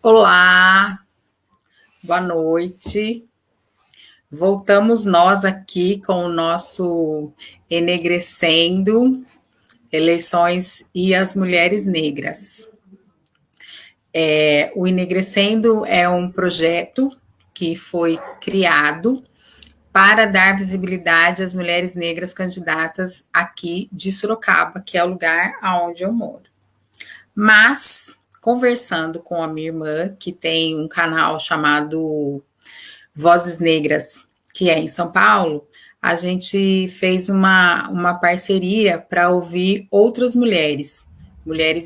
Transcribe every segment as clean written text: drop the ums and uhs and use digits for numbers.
Olá, boa noite. Voltamos nós aqui com o nosso Enegrecendo Eleições e as Mulheres Negras. O Enegrecendo é um projeto que foi criado para dar visibilidade às mulheres negras candidatas aqui de Sorocaba, que é o lugar onde eu moro. Mas, conversando com a minha irmã, que tem um canal chamado Vozes Negras, que é em São Paulo, a gente fez uma parceria para ouvir outras mulheres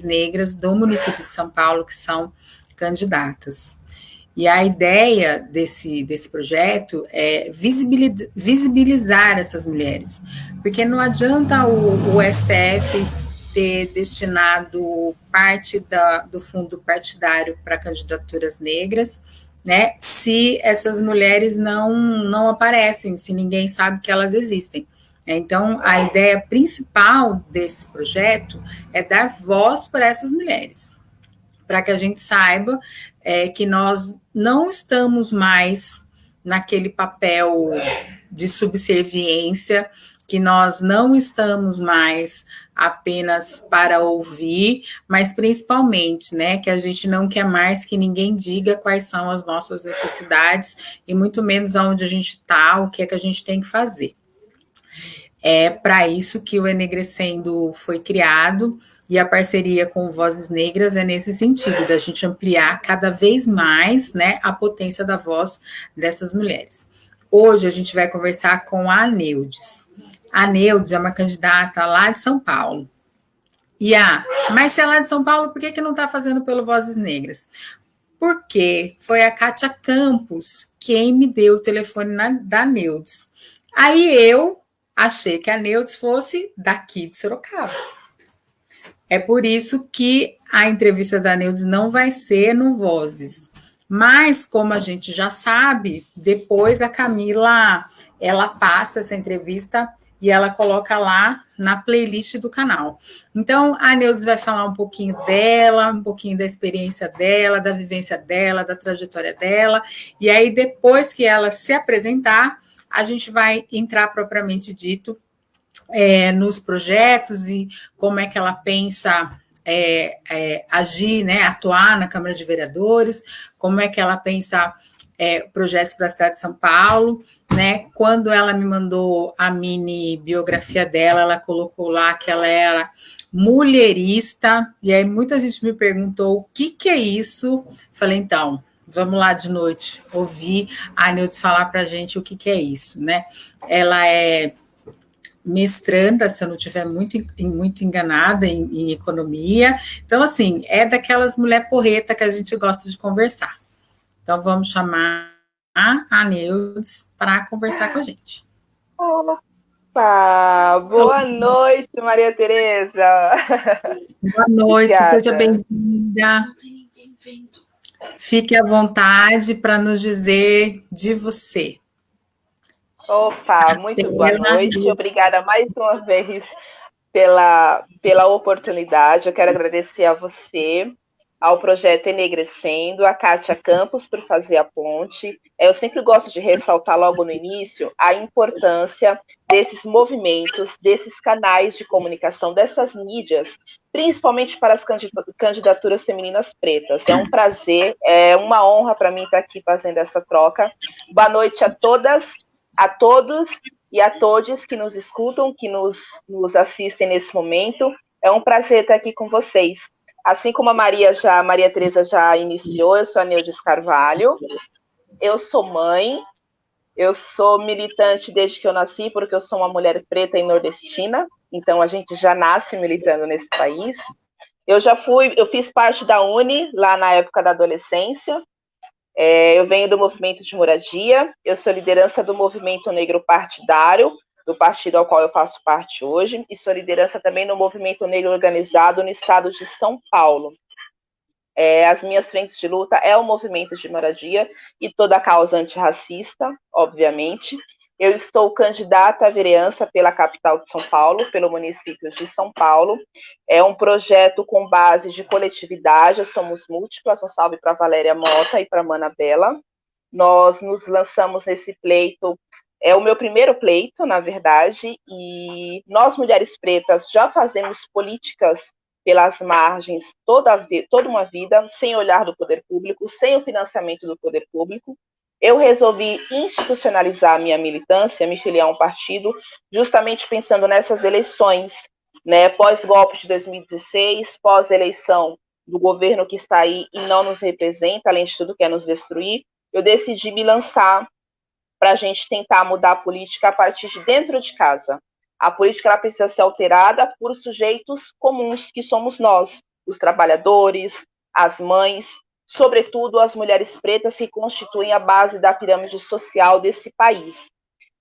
negras do município de São Paulo que são candidatas. E a ideia desse projeto é visibilizar essas mulheres, porque não adianta o STF ter destinado parte do fundo partidário para candidaturas negras, né, se essas mulheres não aparecem, se ninguém sabe que elas existem. Então, a ideia principal desse projeto é dar voz para essas mulheres, para que a gente saiba que nós não estamos mais naquele papel de subserviência, que nós não estamos mais apenas para ouvir, mas principalmente, né, que a gente não quer mais que ninguém diga quais são as nossas necessidades e muito menos aonde a gente está, o que é que a gente tem que fazer. É para isso que o Enegrecendo foi criado e a parceria com Vozes Negras é nesse sentido, da gente ampliar cada vez mais, né, a potência da voz dessas mulheres. Hoje a gente vai conversar com a Neudes. A Neudes é uma candidata lá de São Paulo. Mas se é lá de São Paulo, por que não está fazendo pelo Vozes Negras? Porque foi a Kátia Campos quem me deu o telefone da Neudes. Aí eu achei que a Neudes fosse daqui de Sorocaba. É por isso que a entrevista da Neudes não vai ser no Vozes. Mas, como a gente já sabe, depois a Camila, ela passa essa entrevista e ela coloca lá na playlist do canal. Então, a Neudes vai falar um pouquinho dela, um pouquinho da experiência dela, da vivência dela, da trajetória dela. E aí, depois que ela se apresentar, a gente vai entrar propriamente dito nos projetos e como é que ela pensa agir, né, atuar na Câmara de Vereadores, como é que ela pensa projetos para a cidade de São Paulo, né? Quando ela me mandou a mini biografia dela, ela colocou lá que ela era mulherista, e aí muita gente me perguntou o que é isso. Falei, então, vamos lá de noite ouvir a Neudes falar para a gente o que é isso, né? Ela é mestranda, se eu não estiver muito enganada em economia. Então, assim, é daquelas mulher porreta que a gente gosta de conversar. Então, vamos chamar a Neudes para conversar com a gente. Opa! Boa noite, Maria Tereza! Boa noite, seja bem-vinda. Fique à vontade para nos dizer de você. Opa, muito boa noite. Obrigada mais uma vez pela oportunidade. Eu quero agradecer a você, ao projeto Enegrecendo, a Kátia Campos por fazer a ponte. Eu sempre gosto de ressaltar logo no início a importância desses movimentos, desses canais de comunicação, dessas mídias, principalmente para as candidaturas femininas pretas. É um prazer, é uma honra para mim estar aqui fazendo essa troca. Boa noite a todas, a todos e a todos que nos escutam, que nos assistem nesse momento. É um prazer estar aqui com vocês. Assim como a Maria Tereza já iniciou, eu sou a Neudes Carvalho, eu sou mãe, eu sou militante desde que eu nasci, porque eu sou uma mulher preta e nordestina, então a gente já nasce militando nesse país. Eu fiz parte da UNE lá na época da adolescência, eu venho do movimento de moradia, eu sou liderança do movimento negro partidário, do partido ao qual eu faço parte hoje, e sou liderança também no movimento negro organizado no estado de São Paulo. As minhas frentes de luta é o movimento de moradia e toda a causa antirracista, obviamente. Eu estou candidata à vereança pela capital de São Paulo, pelo município de São Paulo. É um projeto com base de coletividade, somos múltiplas, um salve para Valéria Mota e para Mana Bela. Nós nos lançamos nesse pleito, é o meu primeiro pleito, na verdade, e nós, mulheres pretas, já fazemos políticas pelas margens toda uma vida, sem olhar do poder público, sem o financiamento do poder público. Eu resolvi institucionalizar a minha militância, me filiar a um partido, justamente pensando nessas eleições, né, pós-golpe de 2016, pós-eleição do governo que está aí e não nos representa, além de tudo quer nos destruir. Eu decidi me lançar para a gente tentar mudar a política a partir de dentro de casa. A política ela precisa ser alterada por sujeitos comuns, que somos nós, os trabalhadores, as mães, sobretudo as mulheres pretas que constituem a base da pirâmide social desse país.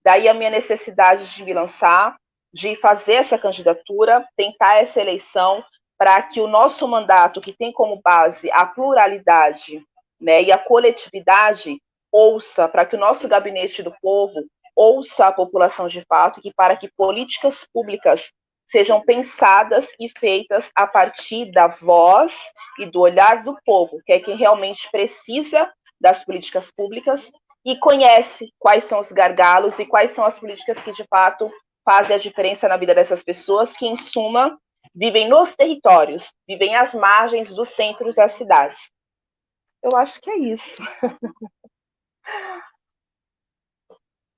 Daí a minha necessidade de me lançar, de fazer essa candidatura, tentar essa eleição, para que o nosso mandato, que tem como base a pluralidade, né, e a coletividade, ouça, para que o nosso gabinete do povo ouça a população de fato, e para que políticas públicas sejam pensadas e feitas a partir da voz e do olhar do povo, que é quem realmente precisa das políticas públicas e conhece quais são os gargalos e quais são as políticas que, de fato, fazem a diferença na vida dessas pessoas que, em suma, vivem nos territórios, vivem às margens dos centros das cidades. Eu acho que é isso.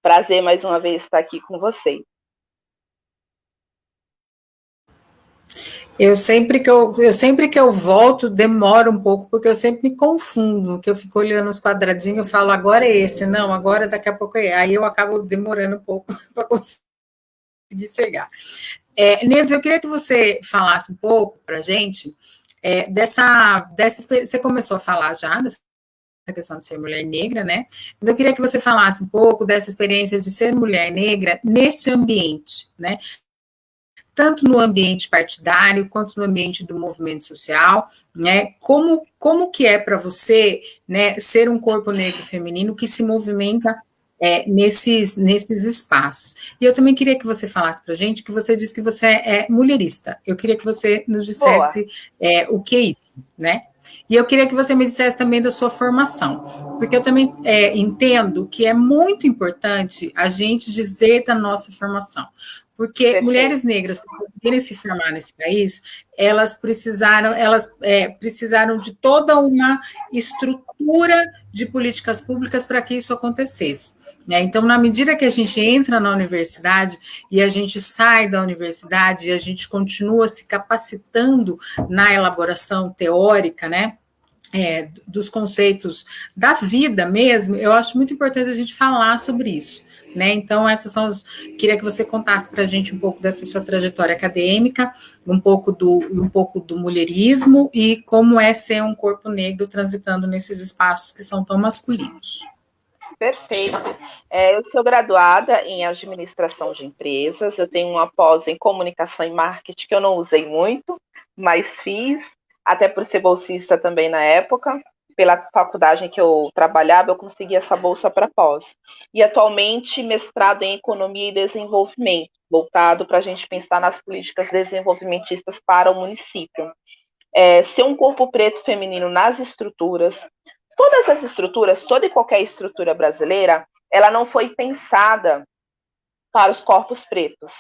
Prazer, mais uma vez, estar aqui com vocês. Sempre que eu volto, demora um pouco, porque eu sempre me confundo, que eu fico olhando os quadradinhos, eu falo, agora é esse, não, agora daqui a pouco é. Aí eu acabo demorando um pouco para conseguir chegar. Neudes, eu queria que você falasse um pouco para a gente dessa. Você começou a falar já dessa questão de ser mulher negra, né? Mas eu queria que você falasse um pouco dessa experiência de ser mulher negra neste ambiente, né? Tanto no ambiente partidário quanto no ambiente do movimento social, né? Como que é para você, né, ser um corpo negro feminino que se movimenta nesses espaços? E eu também queria que você falasse para a gente, que você disse que você é mulherista. Eu queria que você nos dissesse o que é isso, né? E eu queria que você me dissesse também da sua formação, porque eu também entendo que é muito importante a gente dizer da nossa formação, porque Perfeito. Mulheres negras, para conseguirem se formar nesse país, elas precisaram de toda uma estrutura de políticas públicas para que isso acontecesse. Né? Então, na medida que a gente entra na universidade e a gente sai da universidade e a gente continua se capacitando na elaboração teórica, né? Dos conceitos da vida mesmo, eu acho muito importante a gente falar sobre isso. Né? Então, queria que você contasse para a gente um pouco dessa sua trajetória acadêmica, um pouco do mulherismo e como é ser um corpo negro transitando nesses espaços que são tão masculinos. Perfeito. Eu sou graduada em administração de empresas, eu tenho uma pós em comunicação e marketing que eu não usei muito, mas fiz, até por ser bolsista também na época. Pela faculdade em que eu trabalhava, eu consegui essa bolsa para pós. E atualmente, mestrado em Economia e Desenvolvimento, voltado para a gente pensar nas políticas desenvolvimentistas para o município. Ser um corpo preto feminino nas estruturas, todas as estruturas, toda e qualquer estrutura brasileira, ela não foi pensada para os corpos pretos.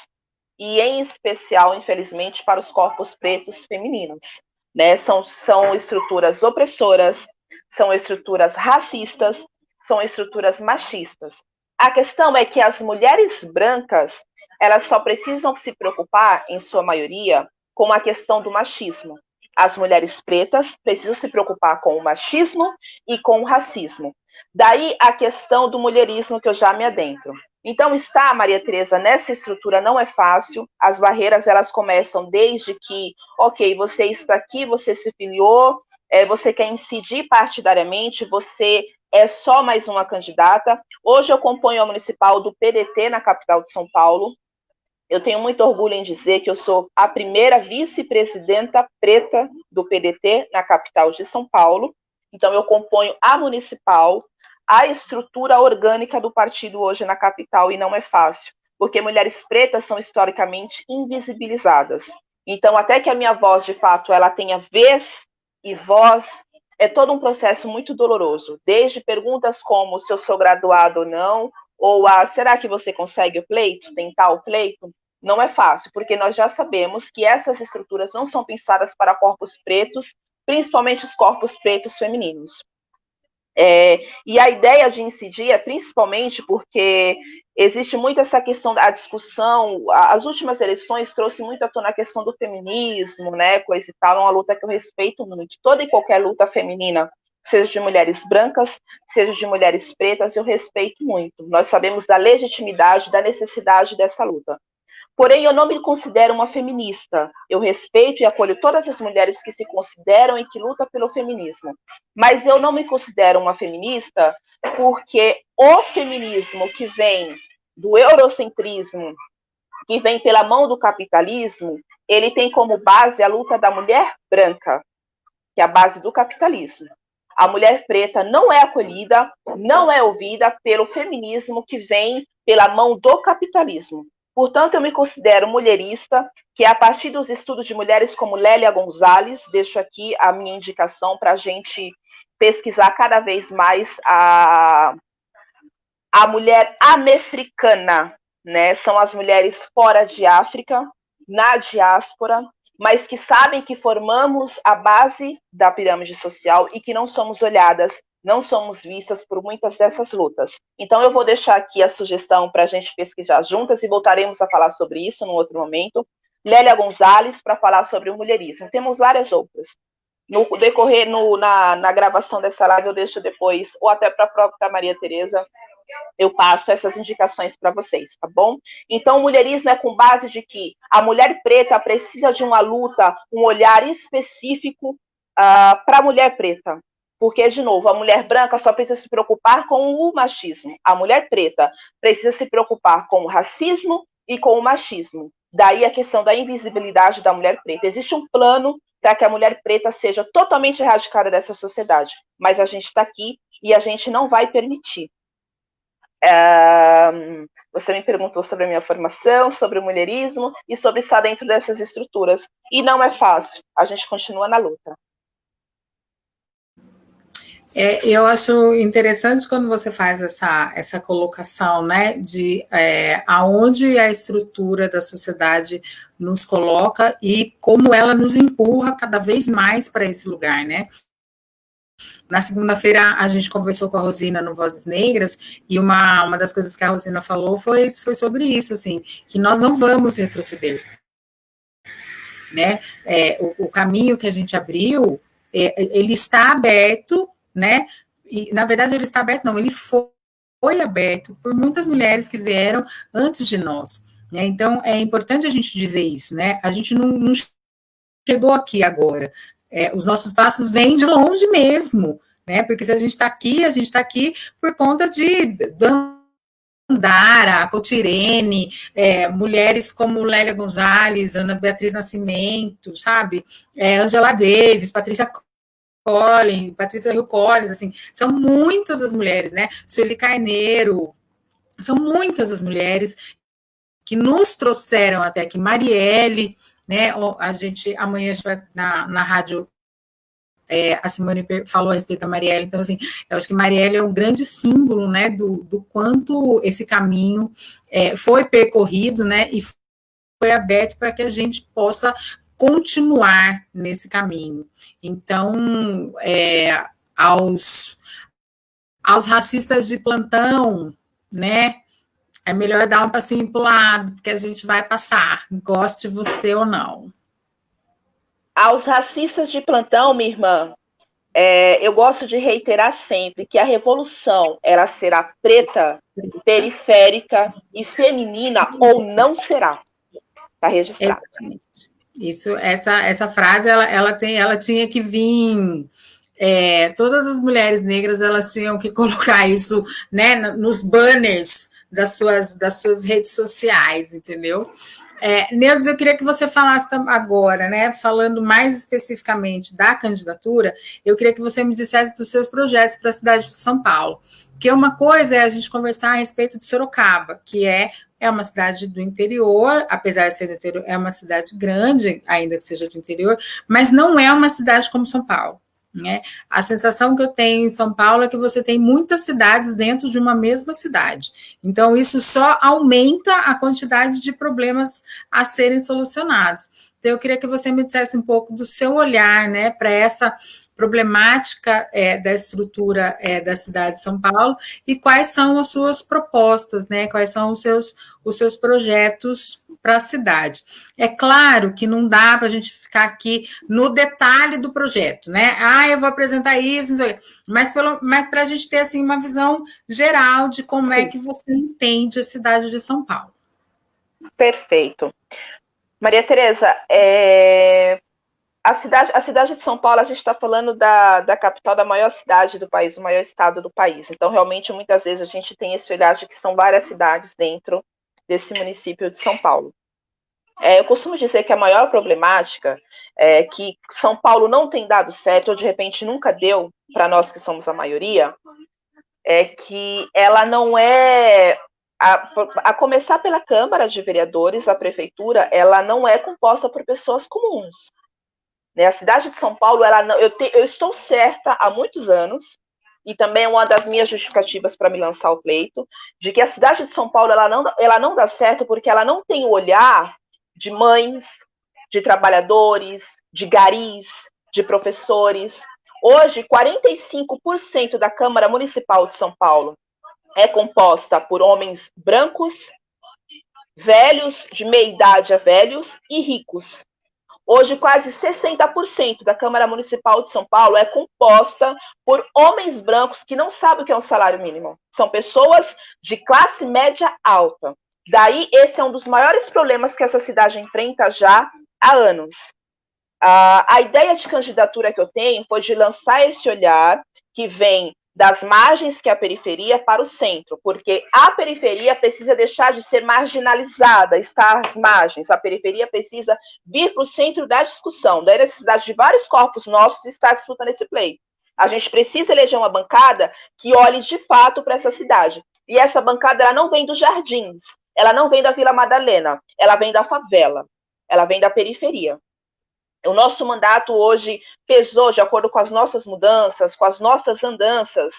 E, em especial, infelizmente, para os corpos pretos femininos. Né? São estruturas opressoras, são estruturas racistas, são estruturas machistas. A questão é que as mulheres brancas, elas só precisam se preocupar, em sua maioria, com a questão do machismo. As mulheres pretas precisam se preocupar com o machismo e com o racismo. Daí a questão do mulherismo que eu já me adentro. Então, estar, Maria Tereza, nessa estrutura não é fácil. As barreiras, elas começam desde que, ok, você está aqui, você se filiou, você quer incidir partidariamente, você é só mais uma candidata. Hoje eu componho a municipal do PDT na capital de São Paulo. Eu tenho muito orgulho em dizer que eu sou a primeira vice-presidenta preta do PDT na capital de São Paulo. Então, eu componho a municipal. a estrutura orgânica do partido hoje na capital, e não é fácil, porque mulheres pretas são historicamente invisibilizadas. Então, até que a minha voz, de fato, ela tenha vez e voz, é todo um processo muito doloroso, desde perguntas como se eu sou graduado ou não, ou será que você consegue o pleito, tentar o pleito? Não é fácil, porque nós já sabemos que essas estruturas não são pensadas para corpos pretos, principalmente os corpos pretos femininos. E a ideia de incidir é principalmente porque existe muito essa questão da discussão, as últimas eleições trouxe muito à tona a questão do feminismo, né, coisa e tal, uma luta que eu respeito muito, toda e qualquer luta feminina, seja de mulheres brancas, seja de mulheres pretas, eu respeito muito. Nós sabemos da legitimidade, da necessidade dessa luta. Porém, eu não me considero uma feminista. Eu respeito e acolho todas as mulheres que se consideram e que lutam pelo feminismo. Mas eu não me considero uma feminista porque o feminismo que vem do eurocentrismo, que vem pela mão do capitalismo, ele tem como base a luta da mulher branca, que é a base do capitalismo. A mulher preta não é acolhida, não é ouvida pelo feminismo que vem pela mão do capitalismo. Portanto, eu me considero mulherista, que é a partir dos estudos de mulheres como Lélia Gonzalez, deixo aqui a minha indicação para a gente pesquisar cada vez mais a mulher anefricana, né? São as mulheres fora de África, na diáspora, mas que sabem que formamos a base da pirâmide social e que não somos olhadas, não somos vistas por muitas dessas lutas. Então, eu vou deixar aqui a sugestão para a gente pesquisar juntas e voltaremos a falar sobre isso num outro momento. Lélia Gonzalez, para falar sobre o mulherismo. Temos várias outras. No decorrer, na gravação dessa live, eu deixo depois, ou até para a própria Maria Tereza, eu passo essas indicações para vocês, tá bom? Então, o mulherismo é com base de que a mulher preta precisa de uma luta, um olhar específico para a mulher preta. Porque, de novo, a mulher branca só precisa se preocupar com o machismo. A mulher preta precisa se preocupar com o racismo e com o machismo. Daí a questão da invisibilidade da mulher preta. Existe um plano para que a mulher preta seja totalmente erradicada dessa sociedade. Mas a gente está aqui e a gente não vai permitir. Você me perguntou sobre a minha formação, sobre o mulherismo e sobre estar dentro dessas estruturas. E não é fácil. A gente continua na luta. Eu acho interessante quando você faz essa colocação, né, de aonde a estrutura da sociedade nos coloca e como ela nos empurra cada vez mais para esse lugar, né? Na segunda-feira, a gente conversou com a Rosina no Vozes Negras, e uma das coisas que a Rosina falou foi sobre isso, assim, que nós não vamos retroceder, né? O caminho que a gente abriu, ele está aberto, né? E, na verdade, ele está aberto, não, ele foi aberto por muitas mulheres que vieram antes de nós, né? Então, é importante a gente dizer isso, né? A gente não chegou aqui agora. Os nossos passos vêm de longe mesmo, né? Porque se a gente está aqui por conta de Dandara, Cotirene, mulheres como Lélia Gonzalez, Ana Beatriz Nascimento, sabe? Angela Davis, Patrícia Hill Collins, assim, são muitas as mulheres, né? Sueli Carneiro, são muitas as mulheres que nos trouxeram até aqui. Marielle, né? Amanhã a gente vai na rádio, a Simone falou a respeito da Marielle, então, assim, eu acho que Marielle é um grande símbolo, né, do quanto esse caminho foi percorrido, né, e foi aberto para que a gente possa continuar nesse caminho. Então, aos racistas de plantão, né, é melhor dar um passinho para o lado, porque a gente vai passar, goste você ou não. Aos racistas de plantão, minha irmã, eu gosto de reiterar sempre que a revolução ela será preta, periférica e feminina ou não será. Está registrado. Exatamente. Essa frase, ela tinha que vir. Todas as mulheres negras elas tinham que colocar isso, né, nos banners das suas redes sociais, entendeu? Neudes, eu queria que você falasse agora, né? Falando mais especificamente da candidatura, eu queria que você me dissesse dos seus projetos para a cidade de São Paulo. Porque uma coisa é a gente conversar a respeito de Sorocaba, que é uma cidade do interior, apesar de ser do interior, é uma cidade grande, ainda que seja do interior, mas não é uma cidade como São Paulo. Né? A sensação que eu tenho em São Paulo é que você tem muitas cidades dentro de uma mesma cidade. Então, isso só aumenta a quantidade de problemas a serem solucionados. Então, eu queria que você me dissesse um pouco do seu olhar, né, para essa problemática da estrutura da cidade de São Paulo e quais são as suas propostas, né, quais são os seus projetos para a cidade. É claro que não dá para a gente ficar aqui no detalhe do projeto, né? Eu vou apresentar isso, não sei o quê. Mas para a gente ter assim, uma visão geral de como é que você entende a cidade de São Paulo. Perfeito. Maria Tereza, a cidade de São Paulo, a gente está falando da capital da maior cidade do país, o maior estado do país. Então, realmente, muitas vezes a gente tem esse olhar de que são várias cidades dentro desse município de São Paulo. Eu costumo dizer que a maior problemática é que São Paulo não tem dado certo, ou de repente nunca deu, para nós que somos a maioria, é que ela não é, a começar pela Câmara de Vereadores, a Prefeitura, ela não é composta por pessoas comuns. Né? A cidade de São Paulo, eu estou certa há muitos anos, e também é uma das minhas justificativas para me lançar ao pleito, de que a cidade de São Paulo ela não dá certo porque ela não tem o olhar de mães, de trabalhadores, de garis, de professores. Hoje, 45% da Câmara Municipal de São Paulo é composta por homens brancos, velhos, de meia idade a velhos e ricos. Hoje, quase 60% da Câmara Municipal de São Paulo é composta por homens brancos que não sabem o que é um salário mínimo. São pessoas de classe média alta. Daí, esse é um dos maiores problemas que essa cidade enfrenta já há anos. A ideia de candidatura que eu tenho foi de lançar esse olhar que vem das margens, que é a periferia, para o centro, porque a periferia precisa deixar de ser marginalizada, estar às margens. A periferia precisa vir para o centro da discussão, da necessidade de vários corpos nossos estar disputando esse pleito. A gente precisa eleger uma bancada que olhe de fato para essa cidade. E essa bancada ela não vem dos jardins, ela não vem da Vila Madalena, ela vem da favela, ela vem da periferia. O nosso mandato hoje pesou, de acordo com as nossas mudanças, com as nossas andanças,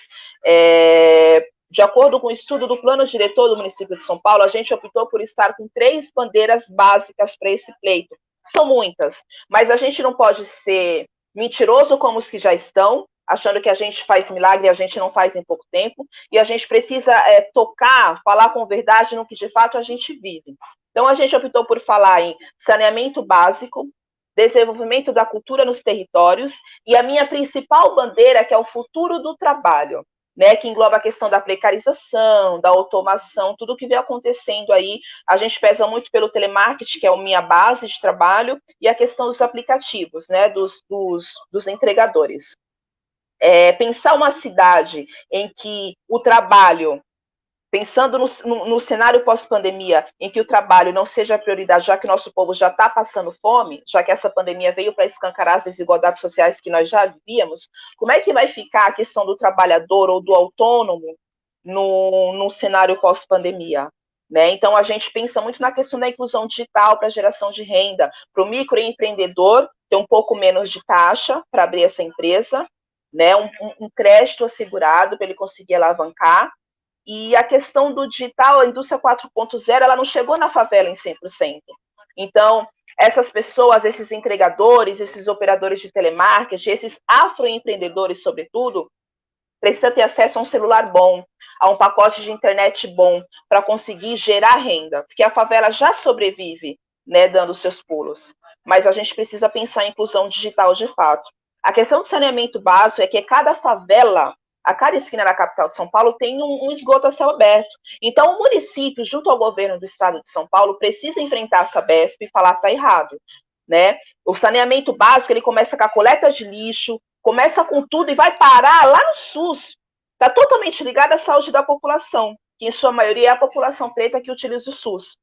de acordo com o estudo do plano diretor do município de São Paulo, a gente optou por estar com 3 bandeiras básicas para esse pleito. São muitas, mas a gente não pode ser mentiroso como os que já estão, achando que a gente faz milagre e a gente não faz em pouco tempo, e a gente precisa tocar, falar com verdade no que de fato a gente vive. Então, a gente optou por falar em saneamento básico, desenvolvimento da cultura nos territórios, e a minha principal bandeira, que é o futuro do trabalho, né, que engloba a questão da precarização, da automação, tudo que vem acontecendo aí. A gente pesa muito pelo telemarketing, que é a minha base de trabalho, e a questão dos aplicativos, né, dos entregadores. Pensar uma cidade em que o trabalho, pensando no cenário pós-pandemia, em que o trabalho não seja a prioridade, já que nosso povo já está passando fome, já que essa pandemia veio para escancarar as desigualdades sociais que nós já vivíamos, como é que vai ficar a questão do trabalhador ou do autônomo no cenário pós-pandemia? Né? Então, a gente pensa muito na questão da inclusão digital para a geração de renda, para o microempreendedor ter um pouco menos de taxa para abrir essa empresa, né? Um crédito assegurado para ele conseguir alavancar. E a questão do digital, a indústria 4.0, ela não chegou na favela em 100%. Então, essas pessoas, esses entregadores, esses operadores de telemarketing, esses afroempreendedores, sobretudo, precisam ter acesso a um celular bom, a um pacote de internet bom, para conseguir gerar renda. Porque a favela já sobrevive, né, dando seus pulos. Mas a gente precisa pensar em inclusão digital de fato. A questão do saneamento básico é que cada favela, a cada esquina da capital de São Paulo tem um esgoto a céu aberto. Então, o município, junto ao governo do estado de São Paulo, precisa enfrentar essa BESP e falar que está errado. Né? O saneamento básico, ele começa com a coleta de lixo, começa com tudo e vai parar lá no SUS. Está totalmente ligado à saúde da população. que em sua maioria é a população preta que utiliza o SUS.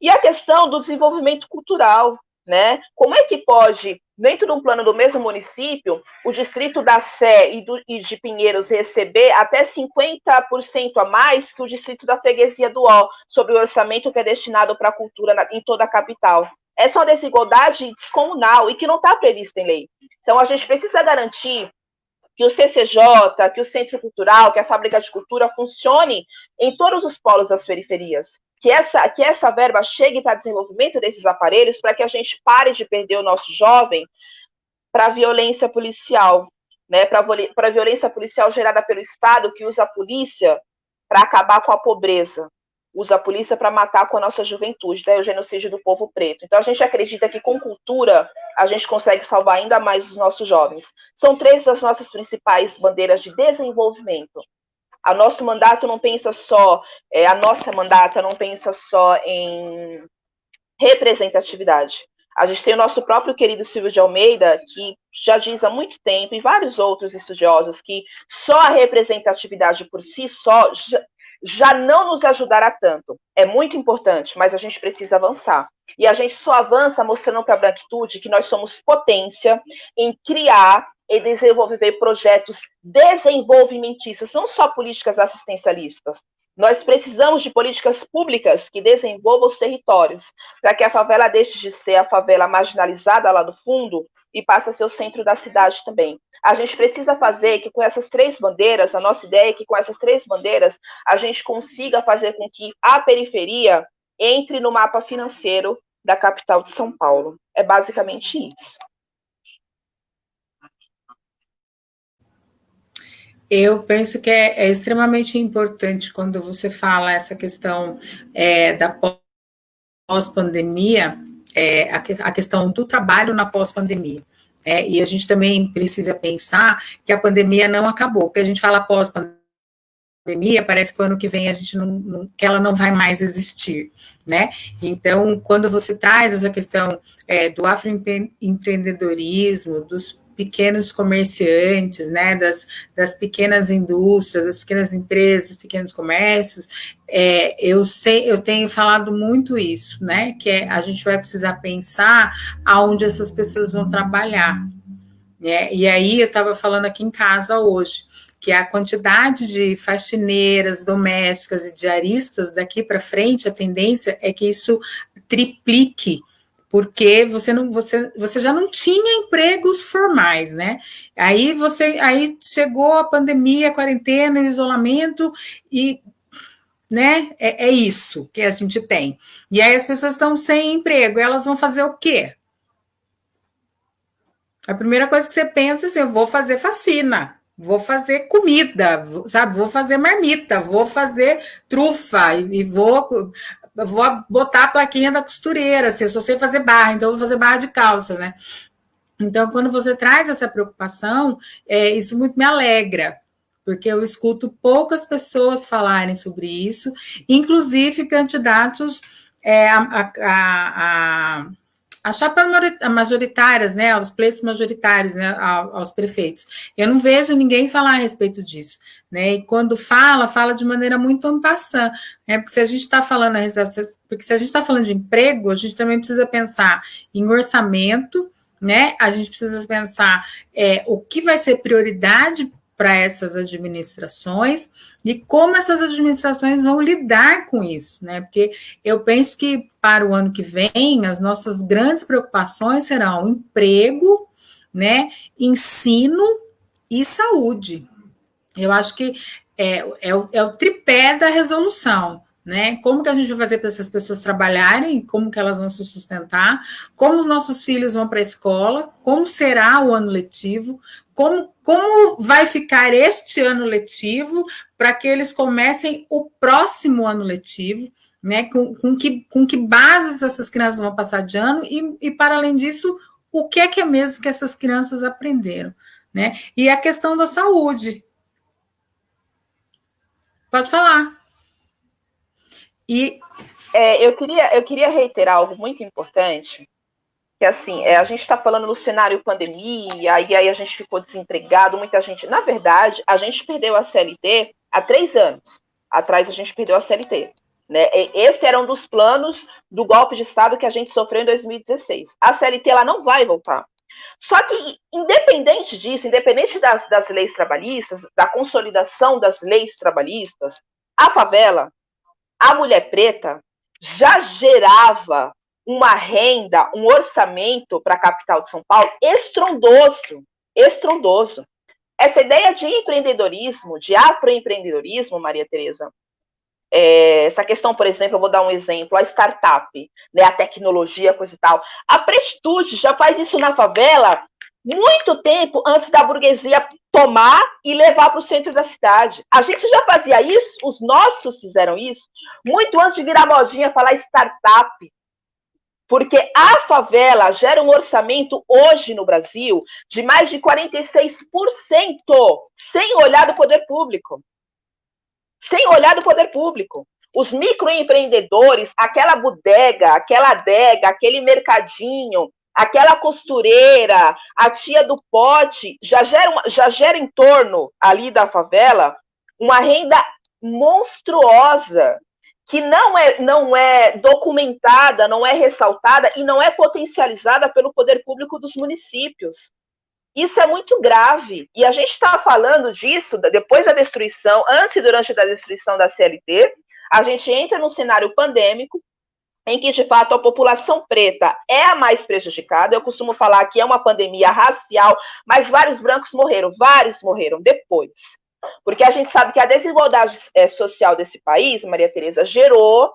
E a questão do desenvolvimento cultural, né? Como é que pode, dentro de um plano do mesmo município, o distrito da Sé e de Pinheiros receber até 50% a mais que o distrito da Freguesia do Ó, sobre o orçamento que é destinado para a cultura em toda a capital? Essa é uma desigualdade descomunal e que não está prevista em lei. Então, a gente precisa garantir que o CCJ, que o Centro Cultural, que a Fábrica de Cultura funcione em todos os polos das periferias. Que essa verba chegue para desenvolvimento desses aparelhos, para que a gente pare de perder o nosso jovem para a violência policial, né? Para a violência policial gerada pelo Estado, que usa a polícia para acabar com a pobreza, usa a polícia para matar com a nossa juventude, daí o genocídio do povo preto. Então a gente acredita que com cultura a gente consegue salvar ainda mais os nossos jovens. São 3 das nossas principais bandeiras de desenvolvimento. A nosso mandato não pensa só, a nossa mandata não pensa só em representatividade. A gente tem o nosso próprio querido Silvio de Almeida, que já diz há muito tempo, e vários outros estudiosos, que só a representatividade por si só já não nos ajudará tanto. É muito importante, mas a gente precisa avançar. E a gente só avança mostrando para a branquitude que nós somos potência em criar e desenvolver projetos desenvolvimentistas, não só políticas assistencialistas. Nós precisamos de políticas públicas que desenvolvam os territórios, para que a favela deixe de ser a favela marginalizada lá do fundo e passe a ser o centro da cidade também. A gente precisa fazer que com essas 3 bandeiras, a nossa ideia é que com essas 3 bandeiras, a gente consiga fazer com que a periferia entre no mapa financeiro da capital de São Paulo. É basicamente isso. Eu penso que é extremamente importante quando você fala essa questão da pós-pandemia, a questão do trabalho na pós-pandemia. E a gente também precisa pensar que a pandemia não acabou, porque a gente fala pós-pandemia, parece que o ano que vem a gente que ela não vai mais existir, né? Então, quando você traz essa questão do afroempreendedorismo, dos pequenos comerciantes, né, das pequenas indústrias, das pequenas empresas, pequenos comércios, eu tenho falado muito isso, né, que a gente vai precisar pensar aonde essas pessoas vão trabalhar, né, e aí eu estava falando aqui em casa hoje, que a quantidade de faxineiras, domésticas e diaristas daqui para frente, a tendência é que isso triplique, porque você já não tinha empregos formais, né? Aí chegou a pandemia, a quarentena, o isolamento e, né? É isso que a gente tem. E aí as pessoas estão sem emprego, elas vão fazer o quê? A primeira coisa que você pensa é assim, eu vou fazer faxina, vou fazer comida, sabe? Vou fazer marmita, vou fazer trufa e vou botar a plaquinha da costureira, se eu só sei fazer barra, então eu vou fazer barra de calça, né? Então, quando você traz essa preocupação, isso muito me alegra, porque eu escuto poucas pessoas falarem sobre isso, inclusive candidatos as chapas majoritárias, né, os pleitos majoritários, né, aos prefeitos. Eu não vejo ninguém falar a respeito disso, né, e quando fala de maneira muito en passant, né, porque se a gente está falando de emprego, a gente também precisa pensar em orçamento, né, a gente precisa pensar o que vai ser prioridade para essas administrações e como essas administrações vão lidar com isso, né? Porque eu penso que para o ano que vem as nossas grandes preocupações serão emprego, né? Ensino e saúde. Eu acho que é o tripé da resolução, né? Como que a gente vai fazer para essas pessoas trabalharem, como que elas vão se sustentar, como os nossos filhos vão para a escola, como será o ano letivo, como vai ficar este ano letivo para que eles comecem o próximo ano letivo, né? Com que bases essas crianças vão passar de ano e para além disso, o que é mesmo que essas crianças aprenderam, né? E a questão da saúde. Pode falar. Eu queria reiterar algo muito importante, que assim, a gente está falando no cenário pandemia, e aí a gente ficou desempregado, muita gente. Na verdade, a gente perdeu a CLT há 3 anos. atrás a gente perdeu a CLT. Né? Esse era um dos planos do golpe de Estado que a gente sofreu em 2016. A CLT ela não vai voltar. Só que, independente disso, independente das leis trabalhistas, da consolidação das leis trabalhistas, a favela, a mulher preta, já gerava uma renda, um orçamento para a capital de São Paulo estrondoso, estrondoso. Essa ideia de empreendedorismo, de afroempreendedorismo, Maria Tereza, essa questão, por exemplo, eu vou dar um exemplo, a startup, né, a tecnologia, coisa e tal. A Prestitude já faz isso na favela muito tempo antes da burguesia tomar e levar para o centro da cidade. A gente já fazia isso, os nossos fizeram isso, muito antes de virar modinha falar startup. Porque a favela gera um orçamento hoje no Brasil de mais de 46%, sem olhar do poder público. Sem olhar do poder público. Os microempreendedores, aquela bodega, aquela adega, aquele mercadinho, aquela costureira, a tia do pote, já gera em torno ali da favela uma renda monstruosa, que não é documentada, não é ressaltada e não é potencializada pelo poder público dos municípios. Isso é muito grave. E a gente está falando disso depois da destruição, antes e durante a destruição da CLT, a gente entra num cenário pandêmico, em que, de fato, a população preta é a mais prejudicada. Eu costumo falar que é uma pandemia racial, mas vários brancos vários morreram depois. Porque a gente sabe que a desigualdade social desse país, Maria Tereza, gerou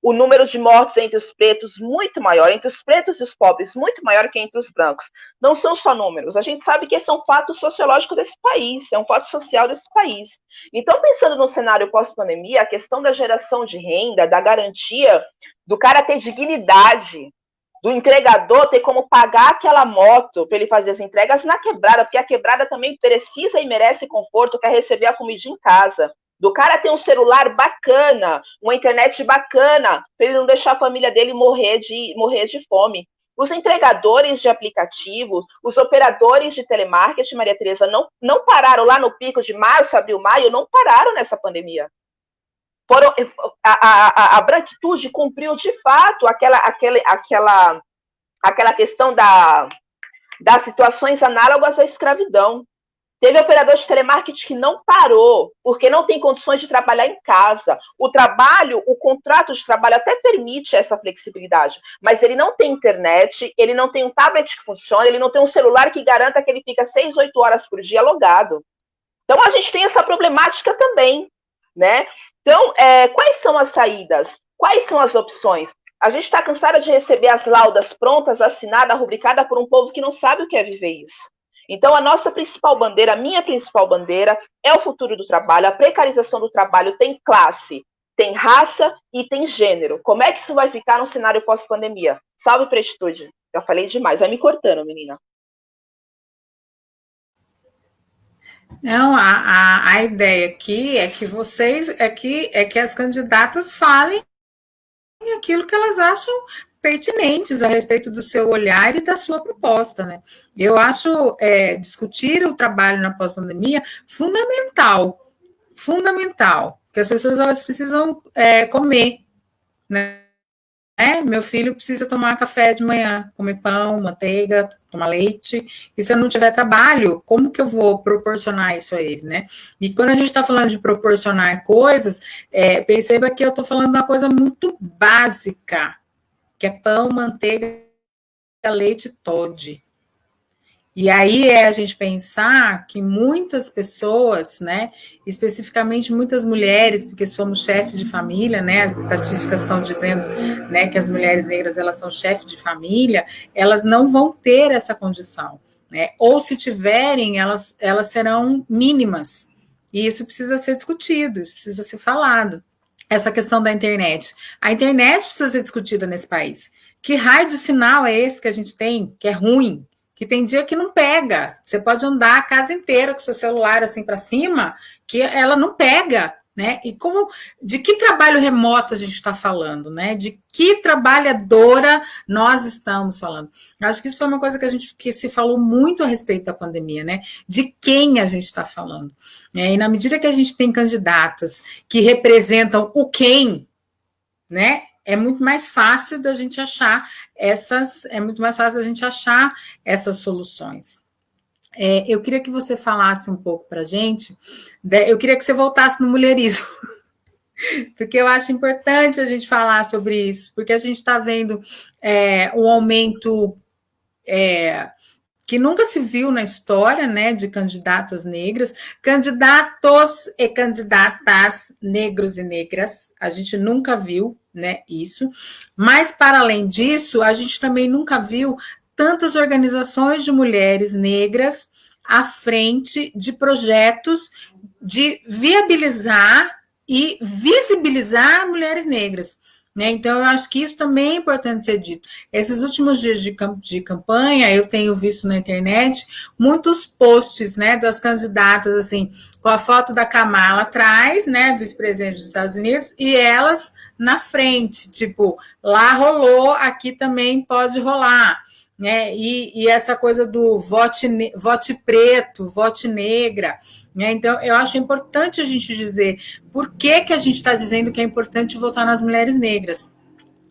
o número de mortes entre os pretos muito maior, entre os pretos e os pobres muito maior que entre os brancos. Não são só números, a gente sabe que esse é um fato sociológico desse país, é um fato social desse país. Então, pensando no cenário pós-pandemia, a questão da geração de renda, da garantia do cara ter dignidade, do entregador ter como pagar aquela moto para ele fazer as entregas na quebrada, porque a quebrada também precisa e merece conforto, quer receber a comida em casa. Do cara ter um celular bacana, uma internet bacana, para ele não deixar a família dele morrer de fome. Os entregadores de aplicativos, os operadores de telemarketing, Maria Tereza, não pararam lá no pico de março, abril, maio, não pararam nessa pandemia. A branquitude cumpriu de fato aquela questão das situações análogas à escravidão. Teve operador de telemarketing que não parou, porque não tem condições de trabalhar em casa. O contrato de trabalho até permite essa flexibilidade, mas ele não tem internet, ele não tem um tablet que funcione, ele não tem um celular que garanta que ele fica 6, 8 horas por dia logado. Então, a gente tem essa problemática também, né? Então, quais são as saídas? Quais são as opções? A gente está cansada de receber as laudas prontas, assinada, rubricada por um povo que não sabe o que é viver isso. Então, a nossa principal bandeira, a minha principal bandeira, é o futuro do trabalho. A precarização do trabalho tem classe, tem raça e tem gênero. Como é que isso vai ficar no cenário pós-pandemia? Salve, Prestitude. Já falei demais. Vai me cortando, menina. Não, a ideia aqui é que que as candidatas falem aquilo que elas acham pertinentes a respeito do seu olhar e da sua proposta, né? Eu acho discutir o trabalho na pós-pandemia fundamental, que as pessoas elas precisam comer, né? Meu filho precisa tomar café de manhã, comer pão, manteiga, tomar leite, e se eu não tiver trabalho, como que eu vou proporcionar isso a ele, né? E quando a gente está falando de proporcionar coisas, perceba que eu estou falando de uma coisa muito básica, que é pão, manteiga, leite, Toddy. E aí a gente pensar que muitas pessoas, né, especificamente muitas mulheres, porque somos chefes de família, né, as estatísticas estão dizendo, né, que as mulheres negras elas são chefes de família, elas não vão ter essa condição, né, ou se tiverem, elas serão mínimas, e isso precisa ser discutido, isso precisa ser falado. Essa questão da internet. A internet precisa ser discutida nesse país. Que raio de sinal é esse que a gente tem, que é ruim? Que tem dia que não pega. Você pode andar a casa inteira com seu celular assim para cima, que ela não pega. né? E de que trabalho remoto a gente está falando, né? De que trabalhadora nós estamos falando? Eu acho que isso foi uma coisa que se falou muito a respeito da pandemia, né? De quem a gente está falando. E na medida que a gente tem candidatas que representam o quem, né? É muito mais fácil da gente achar essas soluções. Eu queria que você falasse um pouco para a gente, eu queria que você voltasse no mulherismo, porque eu acho importante a gente falar sobre isso, porque a gente está vendo um aumento que nunca se viu na história, né, de candidatas negras, candidatos e candidatas negros e negras, a gente nunca viu, né, isso, mas para além disso, a gente também nunca viu tantas organizações de mulheres negras à frente de projetos de viabilizar e visibilizar mulheres negras. Né? Então, eu acho que isso também é importante ser dito. Esses últimos dias de campanha, eu tenho visto na internet muitos posts, né, das candidatas, assim, com a foto da Kamala atrás, né, vice-presidente dos Estados Unidos, e elas na frente, tipo, lá rolou, aqui também pode rolar. Né? E essa coisa do vote preto, vote negra. Né? Então, eu acho importante a gente dizer por que a gente está dizendo que é importante votar nas mulheres negras.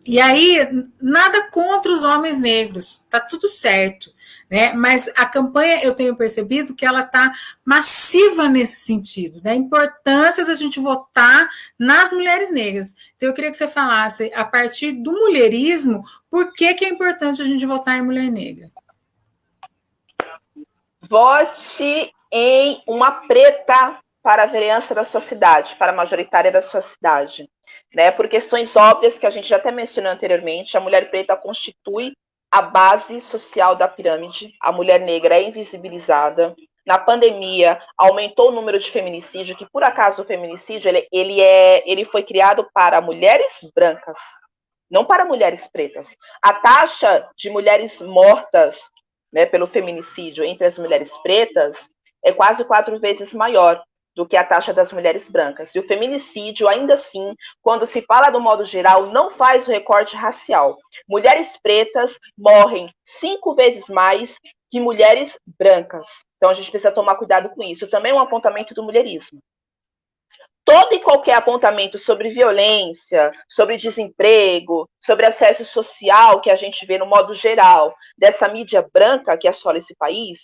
E aí, nada contra os homens negros, tá tudo certo, né? Mas a campanha, eu tenho percebido que ela tá massiva nesse sentido, da importância da gente votar nas mulheres negras. Então, eu queria que você falasse, a partir do mulherismo, por que é importante a gente votar em mulher negra? Vote em uma preta para a vereança da sua cidade, para a majoritária da sua cidade. Né? Por questões óbvias que a gente já até mencionou anteriormente, a mulher preta constitui a base social da pirâmide, a mulher negra é invisibilizada. Na pandemia, aumentou o número de feminicídio, que por acaso o feminicídio ele foi criado para mulheres brancas, não para mulheres pretas. A taxa de mulheres mortas, né, pelo feminicídio entre as mulheres pretas é quase 4 vezes maior do que a taxa das mulheres brancas. E o feminicídio, ainda assim, quando se fala do modo geral, não faz o recorte racial. Mulheres pretas morrem 5 vezes mais que mulheres brancas. Então, a gente precisa tomar cuidado com isso. Também é um apontamento do mulherismo. Todo e qualquer apontamento sobre violência, sobre desemprego, sobre acesso social que a gente vê no modo geral dessa mídia branca que assola esse país,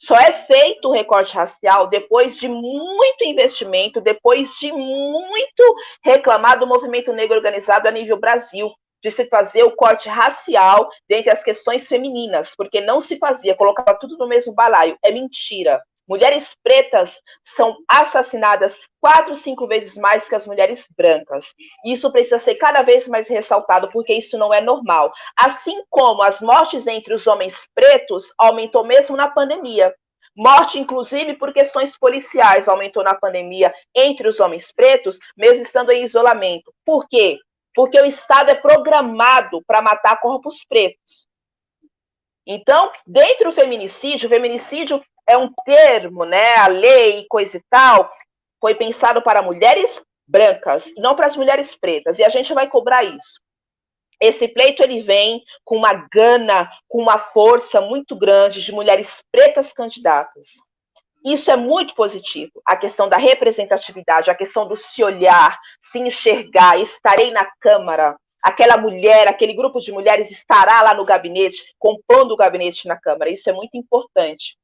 só é feito o recorte racial depois de muito investimento, depois de muito reclamar do movimento negro organizado a nível Brasil, de se fazer o corte racial dentre as questões femininas, porque não se fazia, colocava tudo no mesmo balaio. É mentira. Mulheres pretas são assassinadas 4, 5 vezes mais que as mulheres brancas. Isso precisa ser cada vez mais ressaltado, porque isso não é normal. Assim como as mortes entre os homens pretos aumentou mesmo na pandemia. Morte, inclusive, por questões policiais aumentou na pandemia entre os homens pretos, mesmo estando em isolamento. Por quê? Porque o Estado é programado para matar corpos pretos. Então, dentro do feminicídio, o feminicídio é um termo, né? A lei, coisa e tal, foi pensado para mulheres brancas, e não para as mulheres pretas. E a gente vai cobrar isso. Esse pleito ele vem com uma gana, com uma força muito grande de mulheres pretas candidatas. Isso é muito positivo. A questão da representatividade, a questão do se olhar, se enxergar, estarei na Câmara. Aquela mulher, aquele grupo de mulheres estará lá no gabinete, compondo o gabinete na Câmara. Isso é muito importante.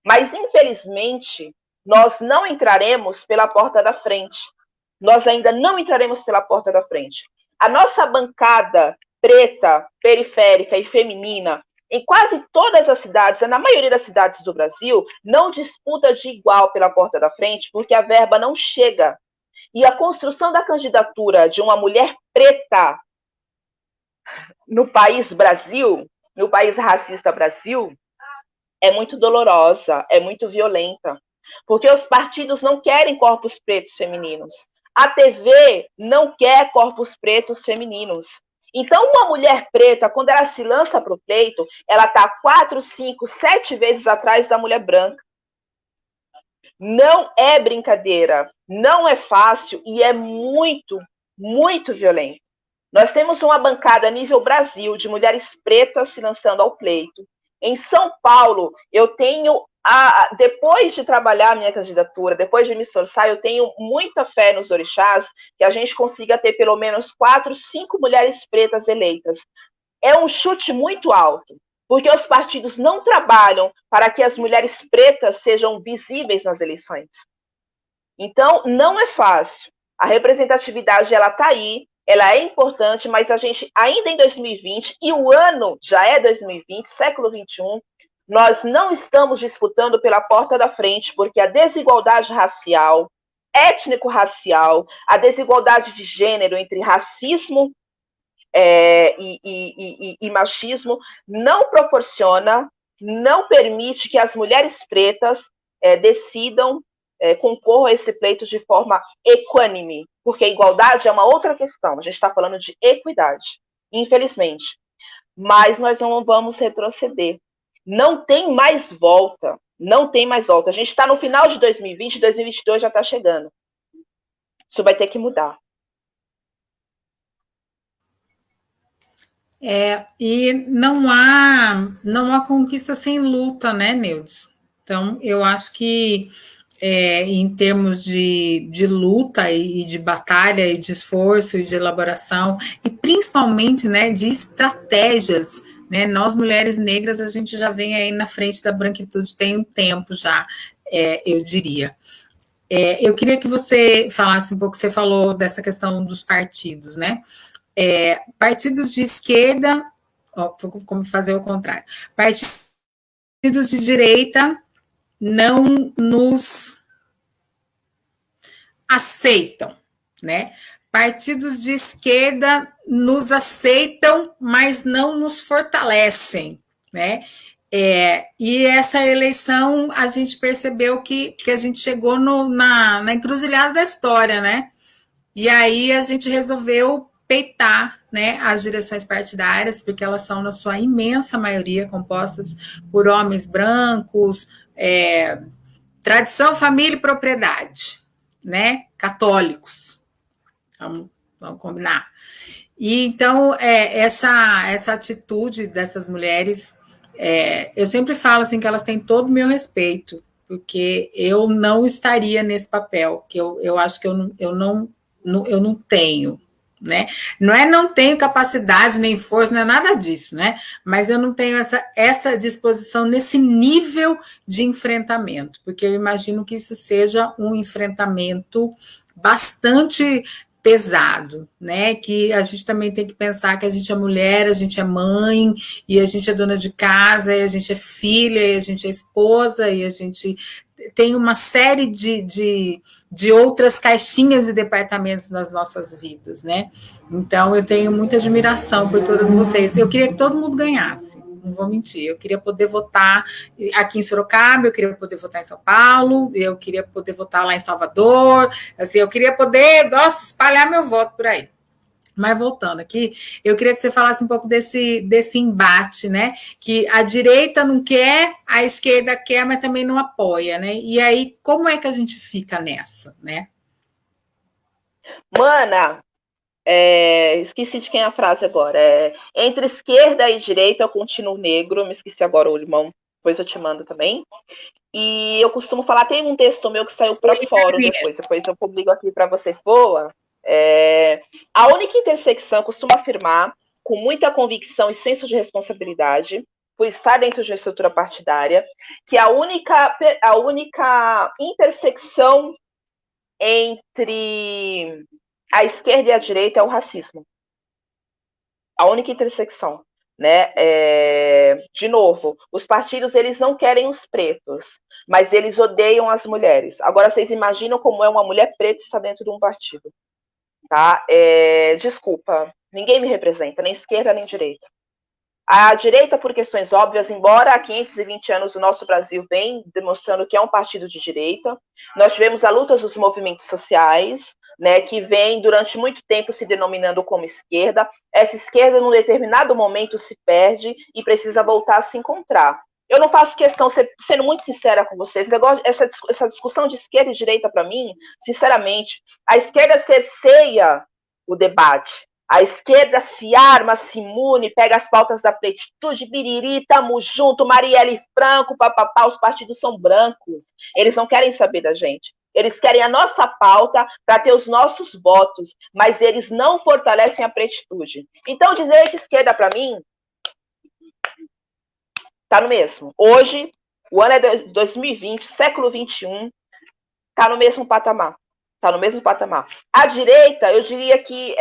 Mas, infelizmente, nós não entraremos pela porta da frente. Nós ainda não entraremos pela porta da frente. A nossa bancada preta, periférica e feminina, em quase todas as cidades, na maioria das cidades do Brasil, não disputa de igual pela porta da frente, porque a verba não chega. E a construção da candidatura de uma mulher preta no país Brasil, no país racista Brasil, é muito dolorosa, é muito violenta, porque os partidos não querem corpos pretos femininos. A TV não quer corpos pretos femininos. Então, uma mulher preta, quando ela se lança para o pleito, ela está 4, 5, 7 vezes atrás da mulher branca. Não é brincadeira, não é fácil e é muito, muito violento. Nós temos uma bancada a nível Brasil de mulheres pretas se lançando ao pleito. Em São Paulo, eu tenho, depois de trabalhar a minha candidatura, depois de me esforçar, eu tenho muita fé nos orixás que a gente consiga ter pelo menos 4, 5 mulheres pretas eleitas. É um chute muito alto, porque os partidos não trabalham para que as mulheres pretas sejam visíveis nas eleições. Então, não é fácil. A representatividade, ela está aí, ela é importante, mas a gente, ainda em 2020, e o ano já é 2020, século 21, nós não estamos disputando pela porta da frente, porque a desigualdade racial, étnico-racial, a desigualdade de gênero entre racismo e machismo não proporciona, não permite que as mulheres pretas decidam, concorram a esse pleito de forma equânime, porque a igualdade é uma outra questão, a gente está falando de equidade, infelizmente. Mas nós não vamos retroceder. Não tem mais volta, não tem mais volta. A gente está no final de 2020, 2022 já está chegando. Isso vai ter que mudar. E não há conquista sem luta, né, Neudes? Então, eu acho que em termos de luta e de batalha e de esforço e de elaboração, e principalmente, né, de estratégias, né, nós mulheres negras, a gente já vem aí na frente da branquitude tem um tempo já, eu diria. Eu queria que você falasse um pouco, você falou dessa questão dos partidos, né? Partidos de esquerda, como fazer o contrário, partidos de direita não nos aceitam, né? Partidos de esquerda nos aceitam, mas não nos fortalecem, né? E essa eleição a gente percebeu que a gente chegou na encruzilhada da história, né? E aí a gente resolveu peitar, né, as direções partidárias, porque elas são, na sua imensa maioria, compostas por homens brancos, tradição, família e propriedade, né, católicos, vamos combinar. E então, essa atitude dessas mulheres, eu sempre falo assim que elas têm todo o meu respeito, porque eu não estaria nesse papel, que eu acho que eu não tenho, né? Não tenho capacidade nem força, não é nada disso, né? Mas eu não tenho essa disposição nesse nível de enfrentamento, porque eu imagino que isso seja um enfrentamento bastante pesado, né? Que a gente também tem que pensar que a gente é mulher, a gente é mãe, e a gente é dona de casa, e a gente é filha, e a gente é esposa, e a gente tem uma série de outras caixinhas e departamentos nas nossas vidas, né? Então, eu tenho muita admiração por todas vocês. Eu queria que todo mundo ganhasse, não vou mentir. Eu queria poder votar aqui em Sorocaba, eu queria poder votar em São Paulo, eu queria poder votar lá em Salvador, assim, eu queria poder, espalhar meu voto por aí. Mas voltando aqui, eu queria que você falasse um pouco desse embate, né? Que a direita não quer, a esquerda quer, mas também não apoia, né? E aí, como é que a gente fica nessa, né? Mana, esqueci de quem é a frase agora. Entre esquerda e direita eu continuo negro, me esqueci agora o limão, depois eu te mando também. E eu costumo falar, tem um texto meu que saiu para fórum depois eu publico aqui para vocês. Boa! A única intersecção, eu costumo afirmar, com muita convicção e senso de responsabilidade, por estar dentro de uma estrutura partidária, que a única intersecção entre a esquerda e a direita é o racismo. A única intersecção. Né? De novo, os partidos eles não querem os pretos, mas eles odeiam as mulheres. Agora, vocês imaginam como é uma mulher preta estar dentro de um partido. Tá? Desculpa, ninguém me representa, nem esquerda nem direita. A direita, por questões óbvias, embora há 520 anos o nosso Brasil vem demonstrando que é um partido de direita, nós tivemos a luta dos movimentos sociais, né, que vem durante muito tempo se denominando como esquerda. Essa esquerda, num determinado momento, se perde e precisa voltar a se encontrar. Eu não faço questão, sendo muito sincera com vocês, essa discussão de esquerda e direita, para mim, sinceramente, a esquerda cerceia o debate. A esquerda se arma, se imune, pega as pautas da plenitude, biriri, tamo junto, Marielle Franco, papapá, os partidos são brancos. Eles não querem saber da gente. Eles querem a nossa pauta para ter os nossos votos, mas eles não fortalecem a plenitude. Então, dizer que esquerda, para mim, tá no mesmo. Hoje, o ano é 2020, século 21, tá no mesmo patamar. Tá no mesmo patamar. A direita, eu diria que